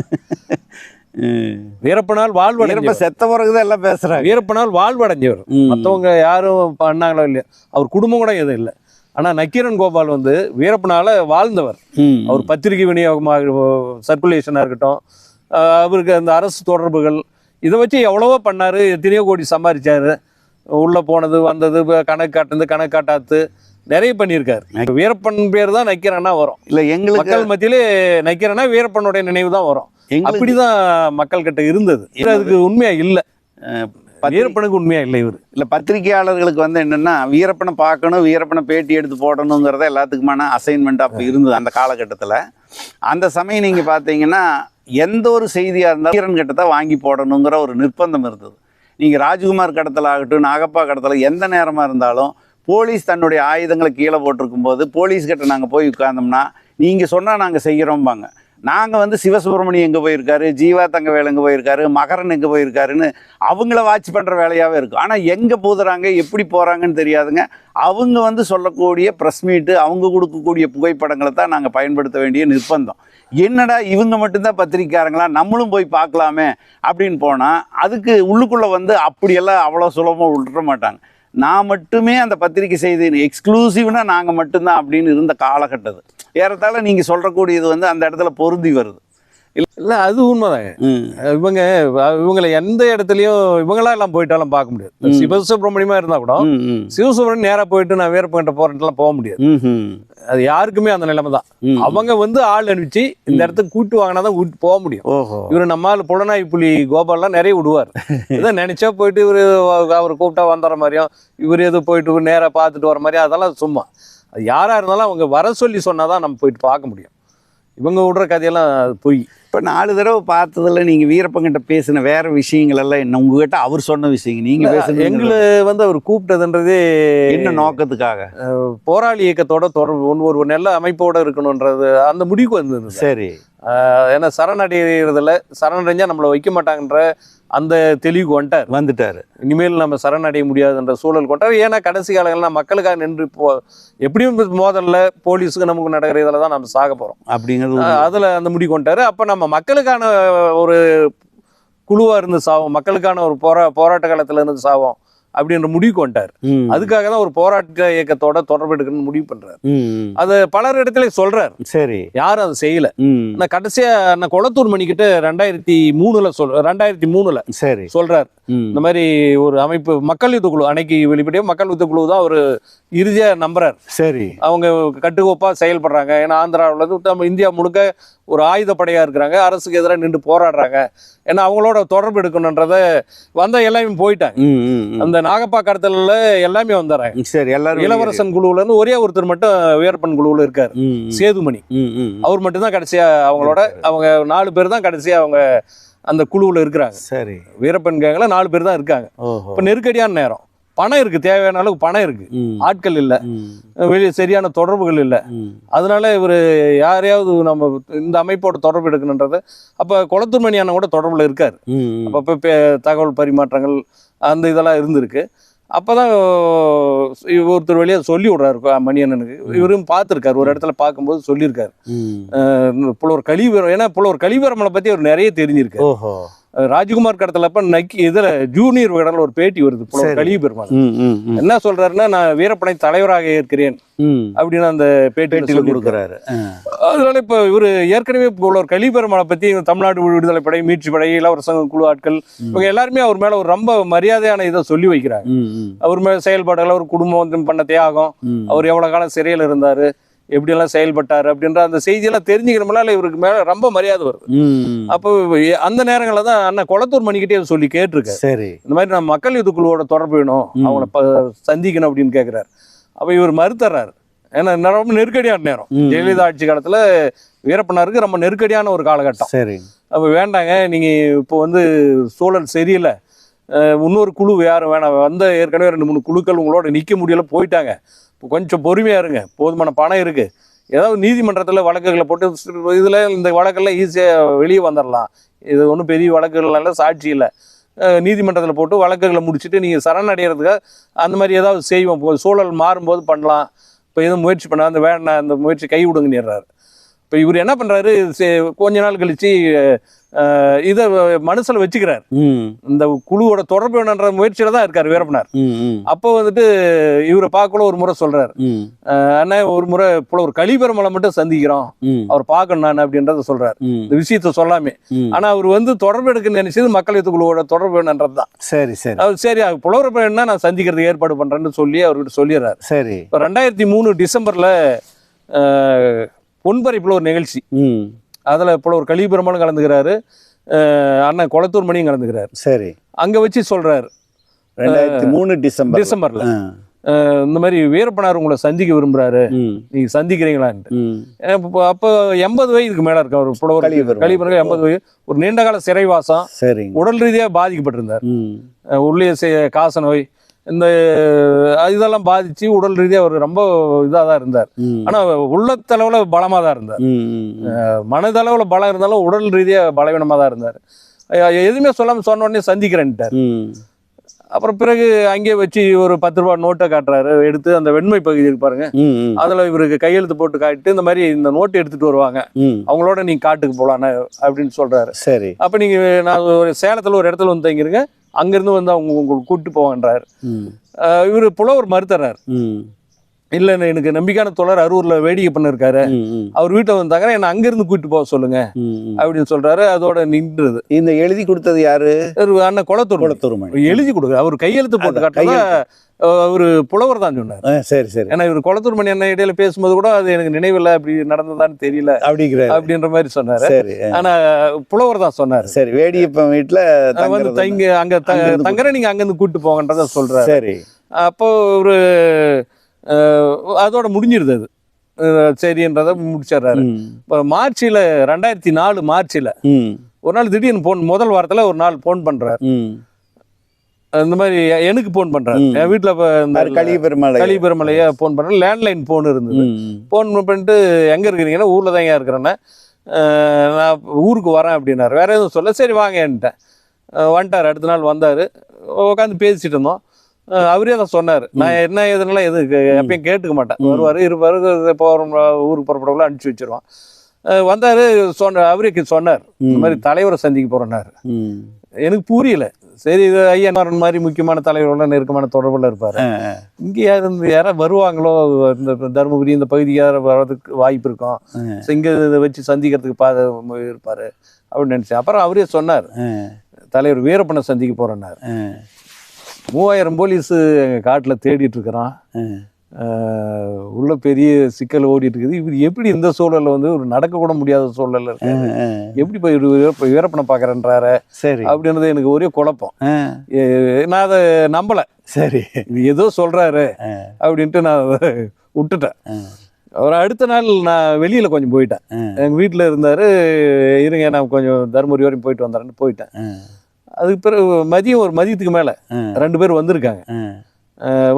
வீரப்பனால் வாழ்வடைஞ்ச செத்த பிறகுதான் எல்லாம் பேசுறாங்க. வீரப்பனால் வாழ்வடைஞ்சவர், மற்றவங்க யாரும் பண்ணாங்களோ இல்லையா, அவர் குடும்பம் கூட எதுவும் இல்லை. ஆனா நக்கீரன் கோபால் வந்து வீரப்பனால வாழ்ந்தவர். அவர் பத்திரிகை விநியோகமாக சர்க்குலேஷனா இருக்கட்டும், அவருக்கு அந்த அரசு தொடர்புகள் இதை வச்சு எவ்வளவோ பண்ணாரு, எத்தனையோ கோடி சம்பாதிச்சாரு. உள்ள போனது வந்தது கணக்கு காட்டுறது கணக்கு காட்டாத்து நிறைய பண்ணியிருக்காரு. வீரப்பன் பேர் தான் நக்கீரனா வரும். இல்ல எங்களுக்கு மக்கள் மத்தியிலே நக்கீரனா வீரப்பனுடைய நினைவு தான் வரும். அப்படிதான் மக்கள் கிட்ட இருந்தது. அதுக்கு உண்மையா இல்லை, வீரப்பனுக்கு உண்மையா இல்லை. இவர் இல்ல பத்திரிகையாளர்களுக்கு வந்து என்னன்னா வீரப்பனை பார்க்கணும், வீரப்பனை பேட்டி எடுத்து போடணுங்கிறத எல்லாத்துக்குமான அசைன்மெண்ட் அப்போ இருந்தது அந்த காலகட்டத்தில். அந்த சமயம் நீங்க பார்த்தீங்கன்னா எந்த ஒரு செய்தியா இருந்தாலும் வீரன் கிட்ட தான் வாங்கி போடணுங்கிற ஒரு நிர்பந்தம் இருந்தது. நீங்க ராஜ்குமார் கடத்தல் ஆகட்டும், நாகப்பா கடத்தல், எந்த நேரமா இருந்தாலும் போலீஸ் தன்னுடைய ஆயுதங்களை கீழே போட்டிருக்கும் போது போலீஸ்கிட்ட நாங்கள் போய் உட்கார்ந்தோம்னா நீங்கள் சொன்னால் நாங்கள் செய்கிறோம்பாங்க. நாங்கள் வந்து சிவசுப்ரமணியம் எங்கே போயிருக்காரு, ஜீவா தங்கவேல் எங்கே போயிருக்காரு, மகரன் எங்கே போயிருக்காருன்னு அவங்கள வாட்ச் பண்ணுற வேலையாகவே இருக்கும். ஆனால் எங்கே போதுறாங்க எப்படி போகிறாங்கன்னு தெரியாதுங்க. அவங்க வந்து சொல்லக்கூடிய ப்ரெஸ் மீட்டு, அவங்க கொடுக்கக்கூடிய புகைப்படங்களை தான் நாங்கள் பயன்படுத்த வேண்டிய நிர்பந்தம். என்னடா இவங்க மட்டும்தான் பத்திரிக்கையாரங்களா, நம்மளும் போய் பார்க்கலாமே அப்படின்னு போனால் அதுக்கு உள்ளுக்குள்ளே வந்து அப்படியெல்லாம் அவ்வளோ சுலபமாக விட்டுற மாட்டாங்க. நான் மட்டுமே அந்த பத்திரிக்கை செய்தி எக்ஸ்க்ளூசிவ்னா நாங்கள் மட்டும்தான் அப்படின்னு இருந்த காலகட்டது ஏறத்தாழ நீங்கள் சொல்கிறக்கூடியது வந்து அந்த இடத்துல பொருந்தி வருது. இல்லை அது உண்மைதாங்க. இவங்களை எந்த இடத்துலையும் இவங்களா எல்லாம் போயிட்டாலும் பார்க்க முடியாது. சிவசுப்ரமணியமா இருந்தா கூட சிவசுப்ரமணியம் நேராக போயிட்டு நான் வீரப்பன்கிட்ட போறேன்ட்டுலாம் போக முடியாது. அது யாருக்குமே அந்த நிலைமை தான். அவங்க வந்து ஆள் அனுப்பிச்சு இந்த இடத்துக்கு கூட்டு வாங்கினாதான் கூட்டு போக முடியும். இவரு நம்மால் புலனாய் புலி கோபால்லாம் நிறைய விடுவார். இதை நினைச்சா போயிட்டு இவரு அவர் கூப்பிட்டா வந்துற மாதிரியும் இவர் எது போயிட்டு நேராக பார்த்துட்டு வர மாதிரியும் அதெல்லாம் சும்மா. அது யாரா இருந்தாலும் அவங்க வர சொல்லி சொன்னாதான் நம்ம போயிட்டு பார்க்க முடியும். இவங்க விடுற கதையெல்லாம் பொய். இப்போ 4 தடவை பார்த்ததில் நீங்கள் வீரப்பங்கிட்ட பேசின வேற விஷயங்கள் எல்லாம் என்ன, உங்ககிட்ட அவர் சொன்ன விஷயங்கள் நீங்கள் பேசுங்க. எங்களை வந்து அவர் கூப்பிட்டதுன்றதே என்ன நோக்கத்துக்காக? போராளி இயக்கத்தோட தொடர்பு ஒரு நல்ல அமைப்போட இருக்கணும்ன்றது அந்த முடிவுக்கு வந்தது. சரி, ஏன்னா சரணடைகிறதுல சரணடைஞ்சா நம்மளை வைக்க மாட்டாங்கன்ற அந்த தெளிவுக்கு வந்துட்டாரு. இனிமேல் நம்ம சரணடைய முடியாதுன்ற சூழல் கொண்டாரு. ஏன்னா கடைசி காலங்கள்லாம் மக்களுக்காக நின்று எப்படியும் மோதல்ல போலீஸுக்கு நமக்கு நடக்கிற இதில் தான் நம்ம சாக போறோம் அப்படிங்கிறது அதுல அந்த முடிவு கொண்டாரு. அப்ப நம்ம மக்களுக்கான ஒரு குழுவா இருந்து சாவோம், மக்களுக்கான ஒரு போராட்ட காலத்துல இருந்து சாவோம் அப்படின்ற முடிவுக்கு வந்துட்டார். அதுக்காக தான் ஒரு போராட்ட இயக்கத்தோட தொடர்பு எடுக்கணும்னு முடிவு பண்றாரு. அது பலர் இடத்துல சொல்றாரு. சரி, யாரும் அதை செய்யல. நான் கடைசியா நான் கொளத்தூர் மணிக்கிட்ட 2003 சரி சொல்றாரு. இந்த மாதிரி ஒரு அமைப்பு மக்கள் யுத்த குழு, அன்னைக்கு வெளிப்படையா மக்கள் யுத்த குழு தான் ஒரு இறுதியா நம்புறாரு. சரி, அவங்க கட்டுக்கோப்பா செயல்படுறாங்க. ஏன்னா ஆந்திராவில் இந்தியா முழுக்க ஒரு ஆயுதப்படையா இருக்கிறாங்க, அரசுக்கு எதிராக நின்று போராடுறாங்க. ஏன்னா அவங்களோட தொடர்பு எடுக்கணுன்றத வந்த எல்லாமே போயிட்டாங்க. அந்த நாகப்பா கடத்தல எல்லாமே வந்துடுறாங்க. சரி, எல்லாரும் இளவரசன் குழுவுல இருந்து ஒரே ஒருத்தர் மட்டும் வீரப்பன் குழுவுல இருக்காரு, சேதுமணி. அவர் மட்டும் தான் கடைசியா அவங்களோட அவங்க 4 பேர் தான் கடைசியா அவங்க அந்த குழுவில் இருக்கிறாங்க. சரி. வீரப்பன் கேங்கில் 4 பேர் தான் இருக்காங்க. இப்போ நெருக்கடியான நேரம், பணம் இருக்கு, தேவையான அளவுக்கு பணம் இருக்கு, ஆட்கள் இல்லை, வெளியே சரியான தொடர்புகள் இல்லை. அதனால இவர் யாரையாவது நம்ம இந்த அமைப்போட தொடர்பு எடுக்கணுன்றது. அப்போ குளத்தூர் மணி அண்ணன் கூட தொடர்பில் இருக்கார். அப்போ தகவல் பரிமாற்றங்கள் அந்த இதெல்லாம் இருந்திருக்கு. அப்போதான் ஒருத்தர் வழியாக சொல்லி விடுறாரு மணியண்ணனுக்கு. இவரும் பார்த்துருக்காரு, ஒரு இடத்துல பார்க்கும்போது சொல்லியிருக்காரு புலவர் கலிவீரம். ஏன்னா புலவர் கலிவீரமலை பற்றி அவர் நிறைய தெரிஞ்சிருக்கு. ராஜ்குமார் கடத்தலப்ப இதில் ஜூனியர் விடல ஒரு பேட்டி வருது புலவர் கலிவீரமலை. என்ன சொல்றாருன்னா, நான் வீரப்படை தலைவராக இருக்கிறேன் அப்படின்னு அந்த பேட்டியில் கொடுக்குறாரு. அதனால இப்போ இவர் ஏற்கனவே புலவர் கலிவீரமலை பற்றி தமிழ்நாடு விடுதலை படை, மீட்சி படை, இளவரசங்க குழு ஆட்கள் இவங்க எல்லாருமே அவர் மேல ஒரு ரொம்ப மரியாதையான இதை சொல்லி வைக்கிறாங்க. அவர் மேல செயல்பாடுகள், அவர் குடும்பம் பண்ண தியாகம், அவர் எவ்வளவு காலம் சிறையில் இருந்தாரு, எப்படியெல்லாம் செயல்பட்டாரு அப்படின்ற அந்த செய்தியெல்லாம் தெரிஞ்சுக்கிறதுனால இவருக்கு மேல ரொம்ப மரியாதை வருது. அப்போ அந்த நேரங்களில் தான் அண்ணன் குளத்தூர் மணிக்கிட்டே சொல்லி கேட்டிருக்காரு. சரி, இந்த மாதிரி நான் மக்கள் யுத்த குழுவோட தொடர்பு வேணும், அவங்கள சந்திக்கணும் அப்படின்னு கேட்கிறாரு. அப்போ இவர் மறுத்துறாரு. ஏன்னா ரொம்ப நெருக்கடியான நேரம், ஜெயலலிதா ஆட்சி காலத்துல வீரப்பனாருக்கு ரொம்ப நெருக்கடியான ஒரு காலகட்டம். சரி, அப்போ வேண்டாங்க, நீங்க இப்போ வந்து சூழல் சரியில்லை, இன்னொரு குழு யாரும் வேணாம், ஏற்கனவே 2-3 குழுக்கள் உங்களோட நிற்க முடியல, போயிட்டாங்க, கொஞ்சம் பொறுமையாக இருங்க, போதுமான பணம் இருக்குது, ஏதாவது நீதிமன்றத்தில் வழக்குகளை போட்டு இதில் இந்த வழக்கெல்லாம் ஈஸியாக வெளியே வந்துடலாம், இது ஒன்றும் பெரிய வழக்குகள்னால சாட்சி இல்லை, நீதிமன்றத்தில் போட்டு வழக்குகளை முடிச்சுட்டு நீங்கள் சரணடைகிறதுக்காக அந்த மாதிரி ஏதாவது செய்வோம், சூழல் மாறும்போது பண்ணலாம், இப்போ எதுவும் முயற்சி பண்ண அந்த வேண்டாம், அந்த முயற்சி கை விடுங்கன்னுறாரு. இப்போ இவர் என்ன பண்ணுறாரு, கொஞ்ச நாள் கழித்து இதை மனசில் வச்சுக்கிறார், இந்த குழுவோட தொடர்பு வேணுன்ற முயற்சியில தான் இருக்காரு வீரப்பனார். அப்போ வந்துட்டு இவரை பார்க்கல ஒரு முறை சொல்றாரு, அண்ணா ஒரு முறை புலவர் கலிவீரமலை மட்டும் சந்திக்கிறோம், அவர் பார்க்கணும் நான் அப்படின்றத சொல்றாரு, இந்த விஷயத்த சொல்லாமே. ஆனா அவர் வந்து தொடர்பு எடுக்க நினைச்சது மக்கள் யுத்த குழுவோட தொடர்பு வேணுன்றதுதான். சரி சரி, அவர் சரி புலவர் என்ன நான் சந்திக்கிறதுக்கு ஏற்பாடு பண்றேன்னு சொல்லி அவர்கிட்ட சொல்லிடுறாரு. சரி, இப்போ 2003 டிசம்பர்ல பொன்பரைப்புல ஒரு நிகழ்ச்சி, அதில் புலவர் கலிவீரமலும் கலந்துக்கிறாரு, அண்ணன் குளத்தூர் மணியும் கலந்துக்கிறாரு. சரி, அங்கே வச்சு சொல்கிறாரு 2003 டிசம்பர்ல இந்த மாதிரி வீரப்பனார் உங்களை சந்திக்க விரும்புகிறாரு, நீங்கள் சந்திக்கிறீங்களான்ட்டு. அப்போ 80 வயதுக்கு மேலே இருக்கு அவர் புலவர் கலிவீரமலை, 80 வயது, ஒரு நீண்ட கால சிறைவாசம், சரி, உடல் ரீதியாக பாதிக்கப்பட்டிருந்தார், உள்ளே காச நோய் இந்த இதெல்லாம் பாதிச்சு உடல் ரீதியாக அவர் ரொம்ப இதாக தான் இருந்தார். ஆனால் உள்ளத்தளவில் பலமாக தான் இருந்தார், மனதளவில் பலம் இருந்தாலும் உடல் ரீதியாக பலவீனமாக தான் இருந்தார். எதுவுமே சொல்லாமல் சொன்ன உடனே சந்திக்கிறேன்ட்டார். அப்புறம் பிறகு அங்கேயே வச்சு ஒரு 10 ரூபா நோட்டை காட்டுறாரு, எடுத்து அந்த வெண்மை பகுதி இருக்கு பாருங்க, அதில் இவருக்கு கையெழுத்து போட்டு காட்டிட்டு இந்த மாதிரி இந்த நோட்டு எடுத்துட்டு வருவாங்க, அவங்களோட நீங்க காட்டுக்கு போகலான்னு அப்படின்னு சொல்றாரு. சரி, அப்போ நீங்க நான் ஒரு சேலத்தில் ஒரு இடத்துல வந்து தங்கிருங்க, அங்கிருந்து வந்து அவங்க உங்களுக்கு கூப்பிட்டு போவான்றாரு. இவர் புலவர் மறுத்துறாரு, இல்லை எனக்கு நம்பிக்கையான தோழர் அரூர்ல வேடிக்கை பண்ண இருக்காரு, அவர் வீட்டை வந்தாங்க, என்ன அங்கிருந்து கூப்பிட்டு போக சொல்லுங்க அப்படின்னு சொல்றாரு. அதோட நின்றுது. இந்த எழுதி கொடுத்தது யாரு? அண்ணன் குளத்தூர் எழுதி கொடுக்குற, அவர் கையெழுத்து போட்டு காட்டுறத அவரு புலவர் தான் சொன்னார். சரி சரி, ஏன்னா இவர் குளத்தூர் மணி அண்ணன் இடையில பேசும்போது கூட அது எனக்கு நினைவில்லை, அப்படி நடந்ததான்னு தெரியல அப்படின்ற மாதிரி சொன்னாரு. ஆனா புலவர் தான் சொன்னாரு. சரி, வேடியப்பன் வீட்டுல வந்து தங்கி அங்க தங்குற, நீங்க அங்கிருந்து கூப்பிட்டு போங்கன்றத சொல்றாரு. சரி, அப்போ ஒரு அதோட முடிஞ்சிருது அது, சரின்றத முடிச்சிடுறாரு. இப்போ மார்ச்சில் 2004 மார்ச்சில் ஒரு நாள் திடீர்னு முதல் வாரத்தில் ஒரு நாள் ஃபோன் பண்ணுறாரு, இந்த மாதிரி எனக்கு ஃபோன் பண்ணுறாரு, என் வீட்டில் இப்போ இந்த கலிவீரமலையை ஃபோன் பண்ணுறேன், லேண்ட்லைன் ஃபோன் இருந்தது, ஃபோன் பண்ணிட்டு எங்கே இருக்கிறீங்கன்னா ஊரில் தான் இருக்கிறேன்னா, நான் ஊருக்கு வரேன் அப்படின்னாரு. வேறு எதுவும் சொல்ல, சரி வாங்கன்ட்டேன். வந்துட்டார், அடுத்த நாள் வந்தார், உட்காந்து பேசிட்டு இருந்தோம். அவரே தான் சொன்னார், நான் என்ன எதுனால எதுக்கு எப்பயும் கேட்டுக்க மாட்டேன், வருவார் இருப்பார், ஊருக்கு புறப்படக்குள்ள அனுப்பிச்சி வச்சிருவான். வந்தார், அவரே சொன்னார், இந்த மாதிரி தலைவரை சந்திக்க போகிறேன்னாரு. எனக்கு புரியல. சரி, இது ஐயா மாதிரி முக்கியமான தலைவரோட நெருக்கமான தொடர்பில் இருப்பார், இங்கே யாராவது வருவாங்களோ, இந்த தருமபுரி இந்த பகுதிக்கு யாராவது வர்றதுக்கு வாய்ப்பு இருக்கும், இங்கே இதை வச்சு சந்திக்கிறதுக்கு இருப்பார் அப்படின்னு நினச்சேன். அப்புறம் அவரே சொன்னார், தலைவர் வீரப்பனை சந்திக்க போகிறேன்னாரு. 3000 போலீஸு எங்கள் காட்டில் தேடிட்டு இருக்கிறான், உள்ள பெரிய சிக்கல் ஓடிட்டு இருக்குது, இவர் எப்படி இந்த சூழலில் வந்து ஒரு நடக்கக்கூட முடியாத சூழலில் இருக்கு, எப்படி போய் வீரப்பனை பார்க்குறேன்றாரு. சரி, அப்படின்றது எனக்கு ஒரே குழப்பம், நான் அதை நம்பலை. சரி, இது ஏதோ சொல்கிறாரு அப்படின்ட்டு நான் விட்டுட்டேன். அவர் அடுத்த நாள் நான் வெளியில் கொஞ்சம் போயிட்டேன். எங்கள் வீட்டில் இருந்தார். இருங்க நான் கொஞ்சம் தருமபுரி வரையும் போயிட்டு வந்தேன்னு போயிட்டேன். அதுக்கு பிறகு மதியத்துக்கு மேலே 2 பேர் வந்திருக்காங்க.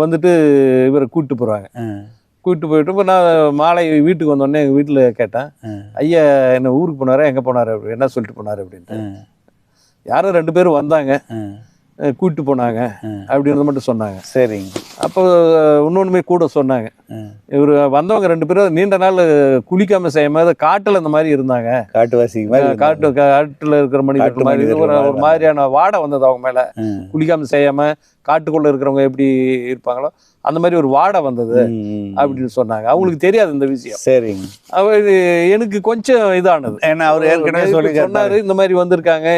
வந்துட்டு இவரை கூப்பிட்டு போகிறாங்க. கூப்பிட்டு போயிட்டு இப்போ நான் மாலை வீட்டுக்கு வந்தோடனே எங்கள் வீட்டில் கேட்டேன், ஐயா என்ன ஊருக்கு போனாரா, எங்கே போனார், அப்படி என்ன சொல்லிட்டு போனார் அப்படின்ட்டு. யாரும் 2 பேரும் வந்தாங்க, கூப்பிட்டு போனாங்க அப்படின்றத மட்டும் சொன்னாங்க. சரிங்க. அப்போ இன்னொன்றுமே கூட சொன்னாங்க, இவர் வந்தவங்க 2 பேரும் நீண்ட நாள் குளிக்காமல் செய்யாம காட்டில் இந்த மாதிரி இருந்தாங்க. காட்டுவாசி காட்டில் இருக்கிற மனிதர்கள் மாதிரி ஒரு மாதிரியான வாடை வந்தது அவங்க மேலே. குளிக்காமல் செய்யாம காட்டுக்குள்ளே இருக்கிறவங்க எப்படி இருப்பாங்களோ அந்த மாதிரி ஒரு வாடை வந்தது அப்படின்னு சொன்னாங்க. அவங்களுக்கு தெரியாது இந்த விஷயம். சரிங்க. அவர் எனக்கு கொஞ்சம் இதானது, ஏன்னா அவர் ஏற்கனவே சொல்லி சொன்னாரு இந்த மாதிரி வந்திருக்காங்க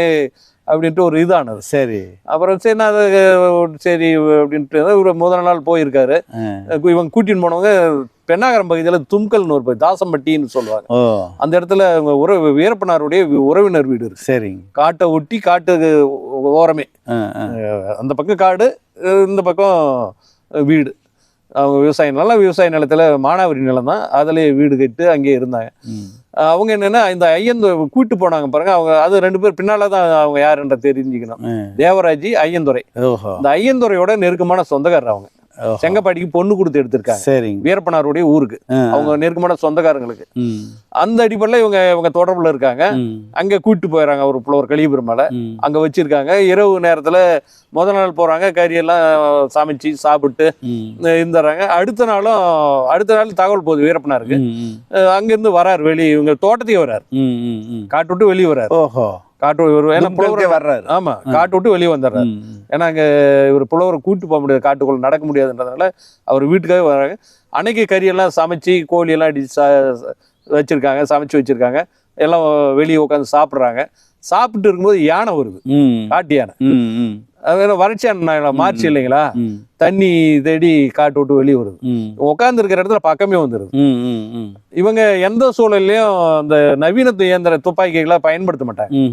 அப்படின்ட்டு ஒரு இதானது. சரி. அப்புறம் சரி நான் சரி அப்படின்ட்டு இவர் முதல் நாள் போயிருக்காரு. இவங்க கூட்டின்னு போனவங்க பெண்ணாகரம் பகுதியில் தும்கல்னு ஒரு தாசம்பட்டின்னு சொல்லுவாங்க. அந்த இடத்துல வீரப்பனாருடைய உறவினர் வீடு இருக்கு. சரிங்க. காட்டை ஒட்டி காட்டு ஓரமே, அந்த பக்கம் காடு, இந்த பக்கம் வீடு. அவங்க விவசாய நிலத்துல மானாவரி நிலம் தான், அதுலேயே வீடு கட்டு அங்கேயே இருந்தாங்க. அவங்க என்னன்னா இந்த கூட்டு போனாங்க பாருங்க, அவங்க அது 2 பேர் பின்னால தான் அவங்க யாருன்ற தெரிஞ்சுக்கணும். தேவராஜ், ஐயந்துரை. இந்த ஐயந்துரையோட நெருக்கமான சொந்தக்காரர் அவங்க. செங்கப்பாடிக்கு பொண்ணு கொடுத்து எடுத்திருக்காங்க. சரிங்க. வீரப்பனாருடைய ஊருக்கு அவங்க நெருக்கமான சொந்தக்காரங்களுக்கு. அந்த அடிப்படையில் இவங்க தொடர்புல இருக்காங்க. அங்க கூட்டு போயிடறாங்க ஒரு புலவர் கலியபெருமாளை அங்க வச்சிருக்காங்க. இரவு நேரத்துல முதல் நாள் போறாங்க, கறியெல்லாம் சமைச்சு சாப்பிட்டு இருந்துறாங்க. அடுத்த நாள் தகவல் போகுது வீரப்பனாருக்கு. அங்கிருந்து வராரு வெளியே, இவங்க தோட்டத்துக்கு வர்றாரு, காட்டு விட்டு வெளியே வர்றாரு. வர்றாரு. ஆமா, காட்டு விட்டு வெளியே வந்துடுறாரு. ஏன்னா அங்க இவர் புலவரை கூட்டு போக முடியாது, காட்டுக்குள்ள நடக்க முடியாதுன்றதுனால அவர் வீட்டுக்காக வர்றாங்க. அன்னைக்கு கறியெல்லாம் சமைச்சு கோழியெல்லாம் அடிச்சு வச்சிருக்காங்க, சமைச்சு வச்சிருக்காங்க. எல்லாம் வெளியே உட்காந்து சாப்பிட்றாங்க. சாப்பிட்டு இருக்கும்போது யானை வருது, காட்டு யானை. அது வறட்சியான மார்ச் இல்லைங்களா, தண்ணி தேடி காட்டு விட்டு வெளியே வருது. உட்கார்ந்து இருக்கிற இடத்துல பக்கமே வந்துருது. இவங்க எந்த சூழல்லையும் அந்த நவீன இயந்திர துப்பாக்கிகளை பயன்படுத்த மாட்டாங்க.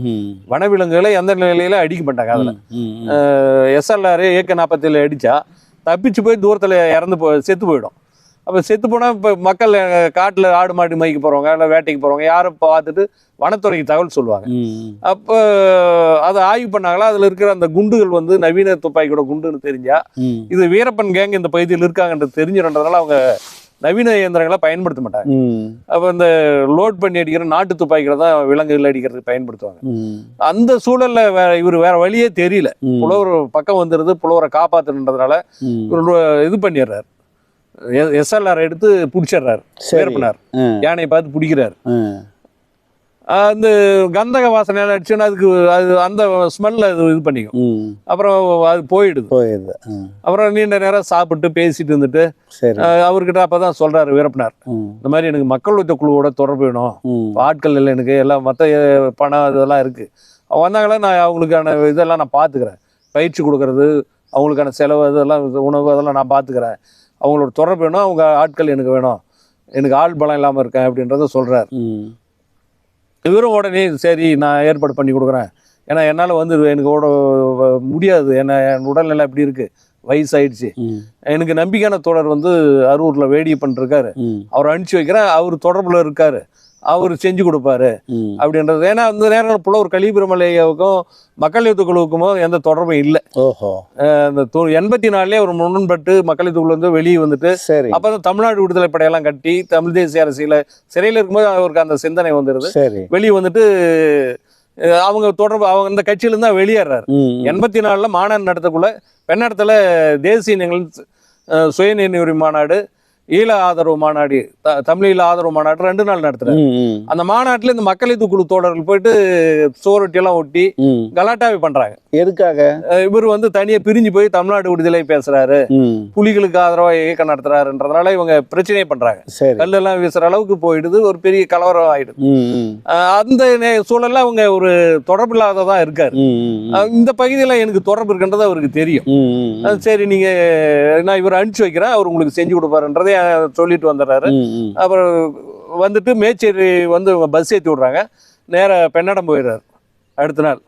வனவிலங்குகளை எந்த நிலையில அடிக்க மாட்டாங்க. அதுல SLR AK-47 அடிச்சா தப்பிச்சு போய் தூரத்துல செத்து போயிடும். அப்போ செத்து போனால் இப்போ மக்கள் காட்டில் ஆடு மாடு மேய்க்க போகிறவங்க இல்லை வேட்டைக்கு போகிறவங்க யாரும் பார்த்துட்டு வனத்துறைக்கு தகவல் சொல்லுவாங்க. அப்போ அதை ஆய்வு பண்ணாங்களா, அதில் இருக்கிற அந்த குண்டுகள் நவீன துப்பாக்கியோட குண்டுன்னு தெரிஞ்சா இது வீரப்பன் கேங் இந்த பகுதியில் இருக்காங்கன்றது தெரிஞ்சிடன்றதுனால அவங்க நவீன இயந்திரங்களை பயன்படுத்த மாட்டாங்க. அப்போ இந்த லோட் பண்ணி அடிக்கிற நாட்டு துப்பாக்கிகளை தான் விலங்குகள் அடிக்கிறதுக்கு பயன்படுத்துவாங்க. அந்த சூழல்ல இவர் வேற வழியே தெரியல, புலவர் பக்கம் வந்துடுது, புலவரை காப்பாற்றுன்றதுனால இவர் இது பண்ணிடுறாரு. SLR எடுத்து பிடிச்சிடுறாரு. வீரப்பனார் யானையை பார்த்து பிடிக்கிறாரு. அந்த கந்தக வாசனை அடிச்சோன்னா அது அந்த ஸ்மெல்ல இது பண்ணிக்கும். அப்புறம் அது போயிடுது. அப்புறம் நீண்ட நேரம் சாப்பிட்டு பேசிட்டு இருந்துட்டு அவர்கிட்ட அப்பதான் சொல்றாரு வீரப்பனார், இந்த மாதிரி எனக்கு மக்கள் உதவி குழுவோட தொடர்பு வேணும், ஆட்கள் இல்லை எனக்கு, எல்லாம் மற்ற பணம் இதெல்லாம் இருக்கு, வந்தாங்களா நான் அவங்களுக்கான இதெல்லாம் நான் பாத்துக்கிறேன், பயிற்சி கொடுக்கறது, அவங்களுக்கான செலவு இதெல்லாம் உணவு அதெல்லாம் நான் பாத்துக்கிறேன், அவங்களோட தொடர்பு வேணும், அவங்க ஆட்கள் எனக்கு வேணும், எனக்கு ஆள் பலம் இல்லாமல் இருக்கேன் அப்படின்றத சொல்கிறார். இவரும் உடனே சரி நான் ஏற்பாடு பண்ணி கொடுக்குறேன், ஏன்னா என்னால் எனக்கு முடியாது, என் உடல்நிலை எப்படி இருக்குது, வயசாயிடுச்சு, எனக்கு நம்பிக்கையான தோழர் அரூரில் வேடியப்பன் இருக்காரு, அவர் அனுப்பிச்சி வைக்கிறேன், அவர் தொடர்பில் இருக்காரு, அவர் செஞ்சு கொடுப்பாரு அப்படின்றது. ஏன்னா அந்த நேரம் புலவர் கலியபெருமாளையாவுக்கும் மக்கள் இயக்க குழுவுக்கும் எந்த தொடர்பும் இல்லை. அந்த 84 ஒரு முரண்பட்டு மக்கள் இயக்க குழு வெளியே வந்துட்டு அப்பதான் தமிழ்நாடு விடுதலை படையெல்லாம் கட்டி தமிழ் தேசிய அரசியல சிறையில் இருக்கும்போது அவருக்கு அந்த சிந்தனை வந்துருது. வெளியே வந்துட்டு அவங்க அந்த கட்சியில தான் வெளியேறாரு. 84 மாநாடு நடத்தக்குள்ள பெண்ணடத்துல தேசிய சுயநிர்ணய மாநாடு, ஈழ ஆதரவு மாநாடு, தமிழீழ ஆதரவு மாநாடு 2 நாள் நடத்துறாரு. அந்த மாநாட்டுல இந்த மக்கள் இயக்க குழு தோழர்கள் போயிட்டு சோரொட்டி எல்லாம் ஒட்டி கலாட்டாவே பண்றாங்க. எதுக்காக? இவர் தனியா பிரிஞ்சு போய் தமிழ்நாடு விடுதலை பேசுறாரு, புலிகளுக்கு ஆதரவா இயக்கம் நடத்துறாருன்றதுனால இவங்க பிரச்சனையே பண்றாங்க. கல்லெல்லாம் வீசுற அளவுக்கு போயிடுது, ஒரு பெரிய கலவரம் ஆயிடுது. அந்த சூழல்ல அவங்க ஒரு தொடர்பு இல்லாததான் இருக்காரு. இந்த பகுதியில எனக்கு தொடர்பு இருக்குன்றது அவருக்கு தெரியும். சரி நீங்க நான் இவர் அனுப்பிச்சு வைக்கிறேன், அவர் உங்களுக்கு செஞ்சு கொடுப்பாருன்றதே சொல்லிட்டு வந்துடுறாரு. அப்புறம் வந்துட்டு மேச்சேரி பஸ் ஏற்றி விடுறாங்க, நேர பெண்ணடம் போயிடுறாரு. அடுத்த நாள்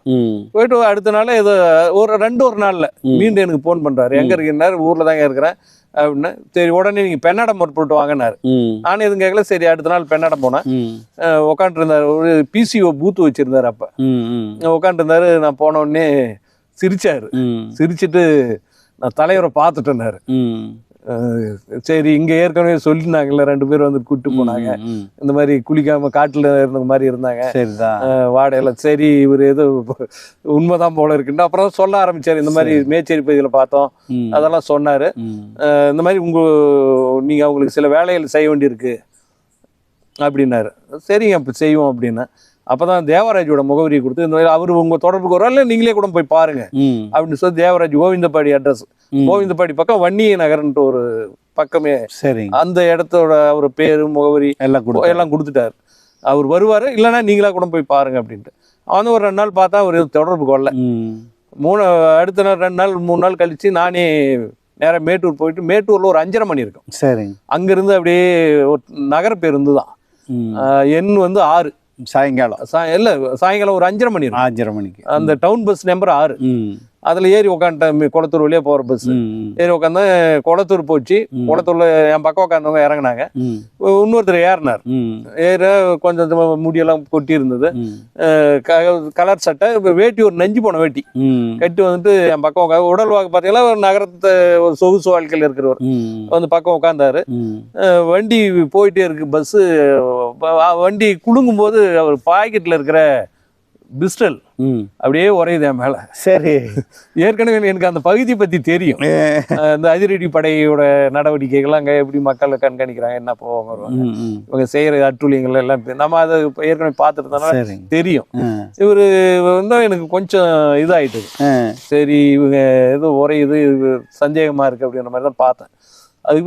போயிட்டு அடுத்த நாள் ஏதோ ஒரு நாள்ல மீண்டும் எனக்கு போன் பண்றாரு, எங்க இருக்கிறாரு, ஊர்ல தாங்க இருக்கிறேன், அப்படின்னா சரி உடனே நீங்கள் பெண்ணாடம் போட்டு வாங்கினாரு. நானும் எதுவும் கேட்கல. சரி அடுத்த நாள் பெண்ணாடம் போனேன். உட்காந்துருந்தாரு. ஒரு பிசிஓ பூத்து வச்சிருந்தாரு. அப்போ உட்காந்துருந்தாரு. நான் போன உடனே சிரிச்சாரு. சிரிச்சிட்டு நான் தலைவரை பார்த்துட்டேன்னாரு. சரி இங்கே ஏற்கனவே சொல்லியிருந்தாங்கல்ல 2 பேர் வந்து கூப்பிட்டு போனாங்க, இந்த மாதிரி குளிக்காம காட்டில் இருந்த மாதிரி இருந்தாங்க, வாடையில. சரி இவர் ஏதோ உண்மைதான் போல இருக்குன்னு அப்புறம் சொல்ல ஆரம்பிச்சாரு. இந்த மாதிரி மேச்சேரி பகுதியில் பார்த்தோம், அதெல்லாம் சொன்னார். இந்த மாதிரி நீங்கள் அவங்களுக்கு சில வேலைகள் செய்ய வேண்டியிருக்கு அப்படின்னாரு. சரிங்க அப்போ செய்வோம் அப்படின்னா. அப்போதான் தேவராஜோட முகவரியை கொடுத்து இந்த மாதிரி அவர் உங்கள் தொடர்புக்கு வரும், இல்லை நீங்களே கூட போய் பாருங்க அப்படின்னு சொல்லி தேவராஜ் கோவிந்தபாடி அட்ரஸ், கோவிந்தபாடி பக்கம் வன்னிய நகர்ன்ட்டு ஒரு பக்கமே, சரி அந்த இடத்தோட அவர் பேரு முகவரி எல்லாம் கொடுத்துட்டாரு. அவர் வருவார், இல்லைன்னா நீங்களா கூட போய் பாருங்க அப்படின்ட்டு. அவன் ஒரு 2 நாள் பார்த்தா அவர் தொடர்பு கொள்ள. அடுத்த நாள் 2 நாள் 3 நாள் கழிச்சு நானே நேராக மேட்டூர் போயிட்டு, மேட்டூரில் ஒரு 5:30 மணி இருக்கும். சரி அங்கேருந்து அப்படியே ஒரு நகர பேருந்து தான், எண் வந்து 6, சாயங்காலம் இல்லை சாயங்காலம் ஒரு 5:30 மணி இருக்கும். 5:30 மணிக்கு அந்த டவுன் பஸ் நம்பர் 6, அதில் ஏறி உட்காந்துட்டேன். குளத்தூர் வழியாக போகிற பஸ் ஏறி உட்காந்து குளத்தூர் போச்சு. குளத்தூரில் என் பக்கம் உட்காந்தவங்க இறங்கினாங்க. இன்னொருத்தர் ஏறினார். கொஞ்சம் முடியெல்லாம் கொட்டி இருந்தது, கலர் சட்டை, வேட்டி ஒரு நெஞ்சு போன வேட்டி கட்டி வந்துட்டு என் பக்கம் உட்காந்து உடல் வாக்கு பார்த்தீங்கன்னா ஒரு நகரத்தை ஒரு சொகுசு வாழ்க்கையில் இருக்கிறவர் வந்து பக்கம் உட்காந்தாரு. வண்டி போயிட்டே இருக்கு பஸ்ஸு. வண்டி குலுங்கும் போது அவர் பாக்கெட்டில் இருக்கிற பிஸ்டல் அப்படியே உரையுது என் மேல. சரி ஏற்கனவே எனக்கு அந்த பகுதி பத்தி தெரியும். இந்த அதிரடி படையோட நடவடிக்கைகள் அங்க எப்படி மக்களை கண்காணிக்கிறாங்க, என்ன போவாங்க இவங்க செய்யற அட்டூழியங்கள் எல்லாம் நம்ம அதை ஏற்கனவே பார்த்துட்டு தெரியும். இவரு வந்து எனக்கு கொஞ்சம் இதாயிட்டது. சரி இவங்க ஏதோ உரையுது, சந்தேகமா இருக்கு அப்படின்ற மாதிரி தான் பார்த்தேன். அதுக்கு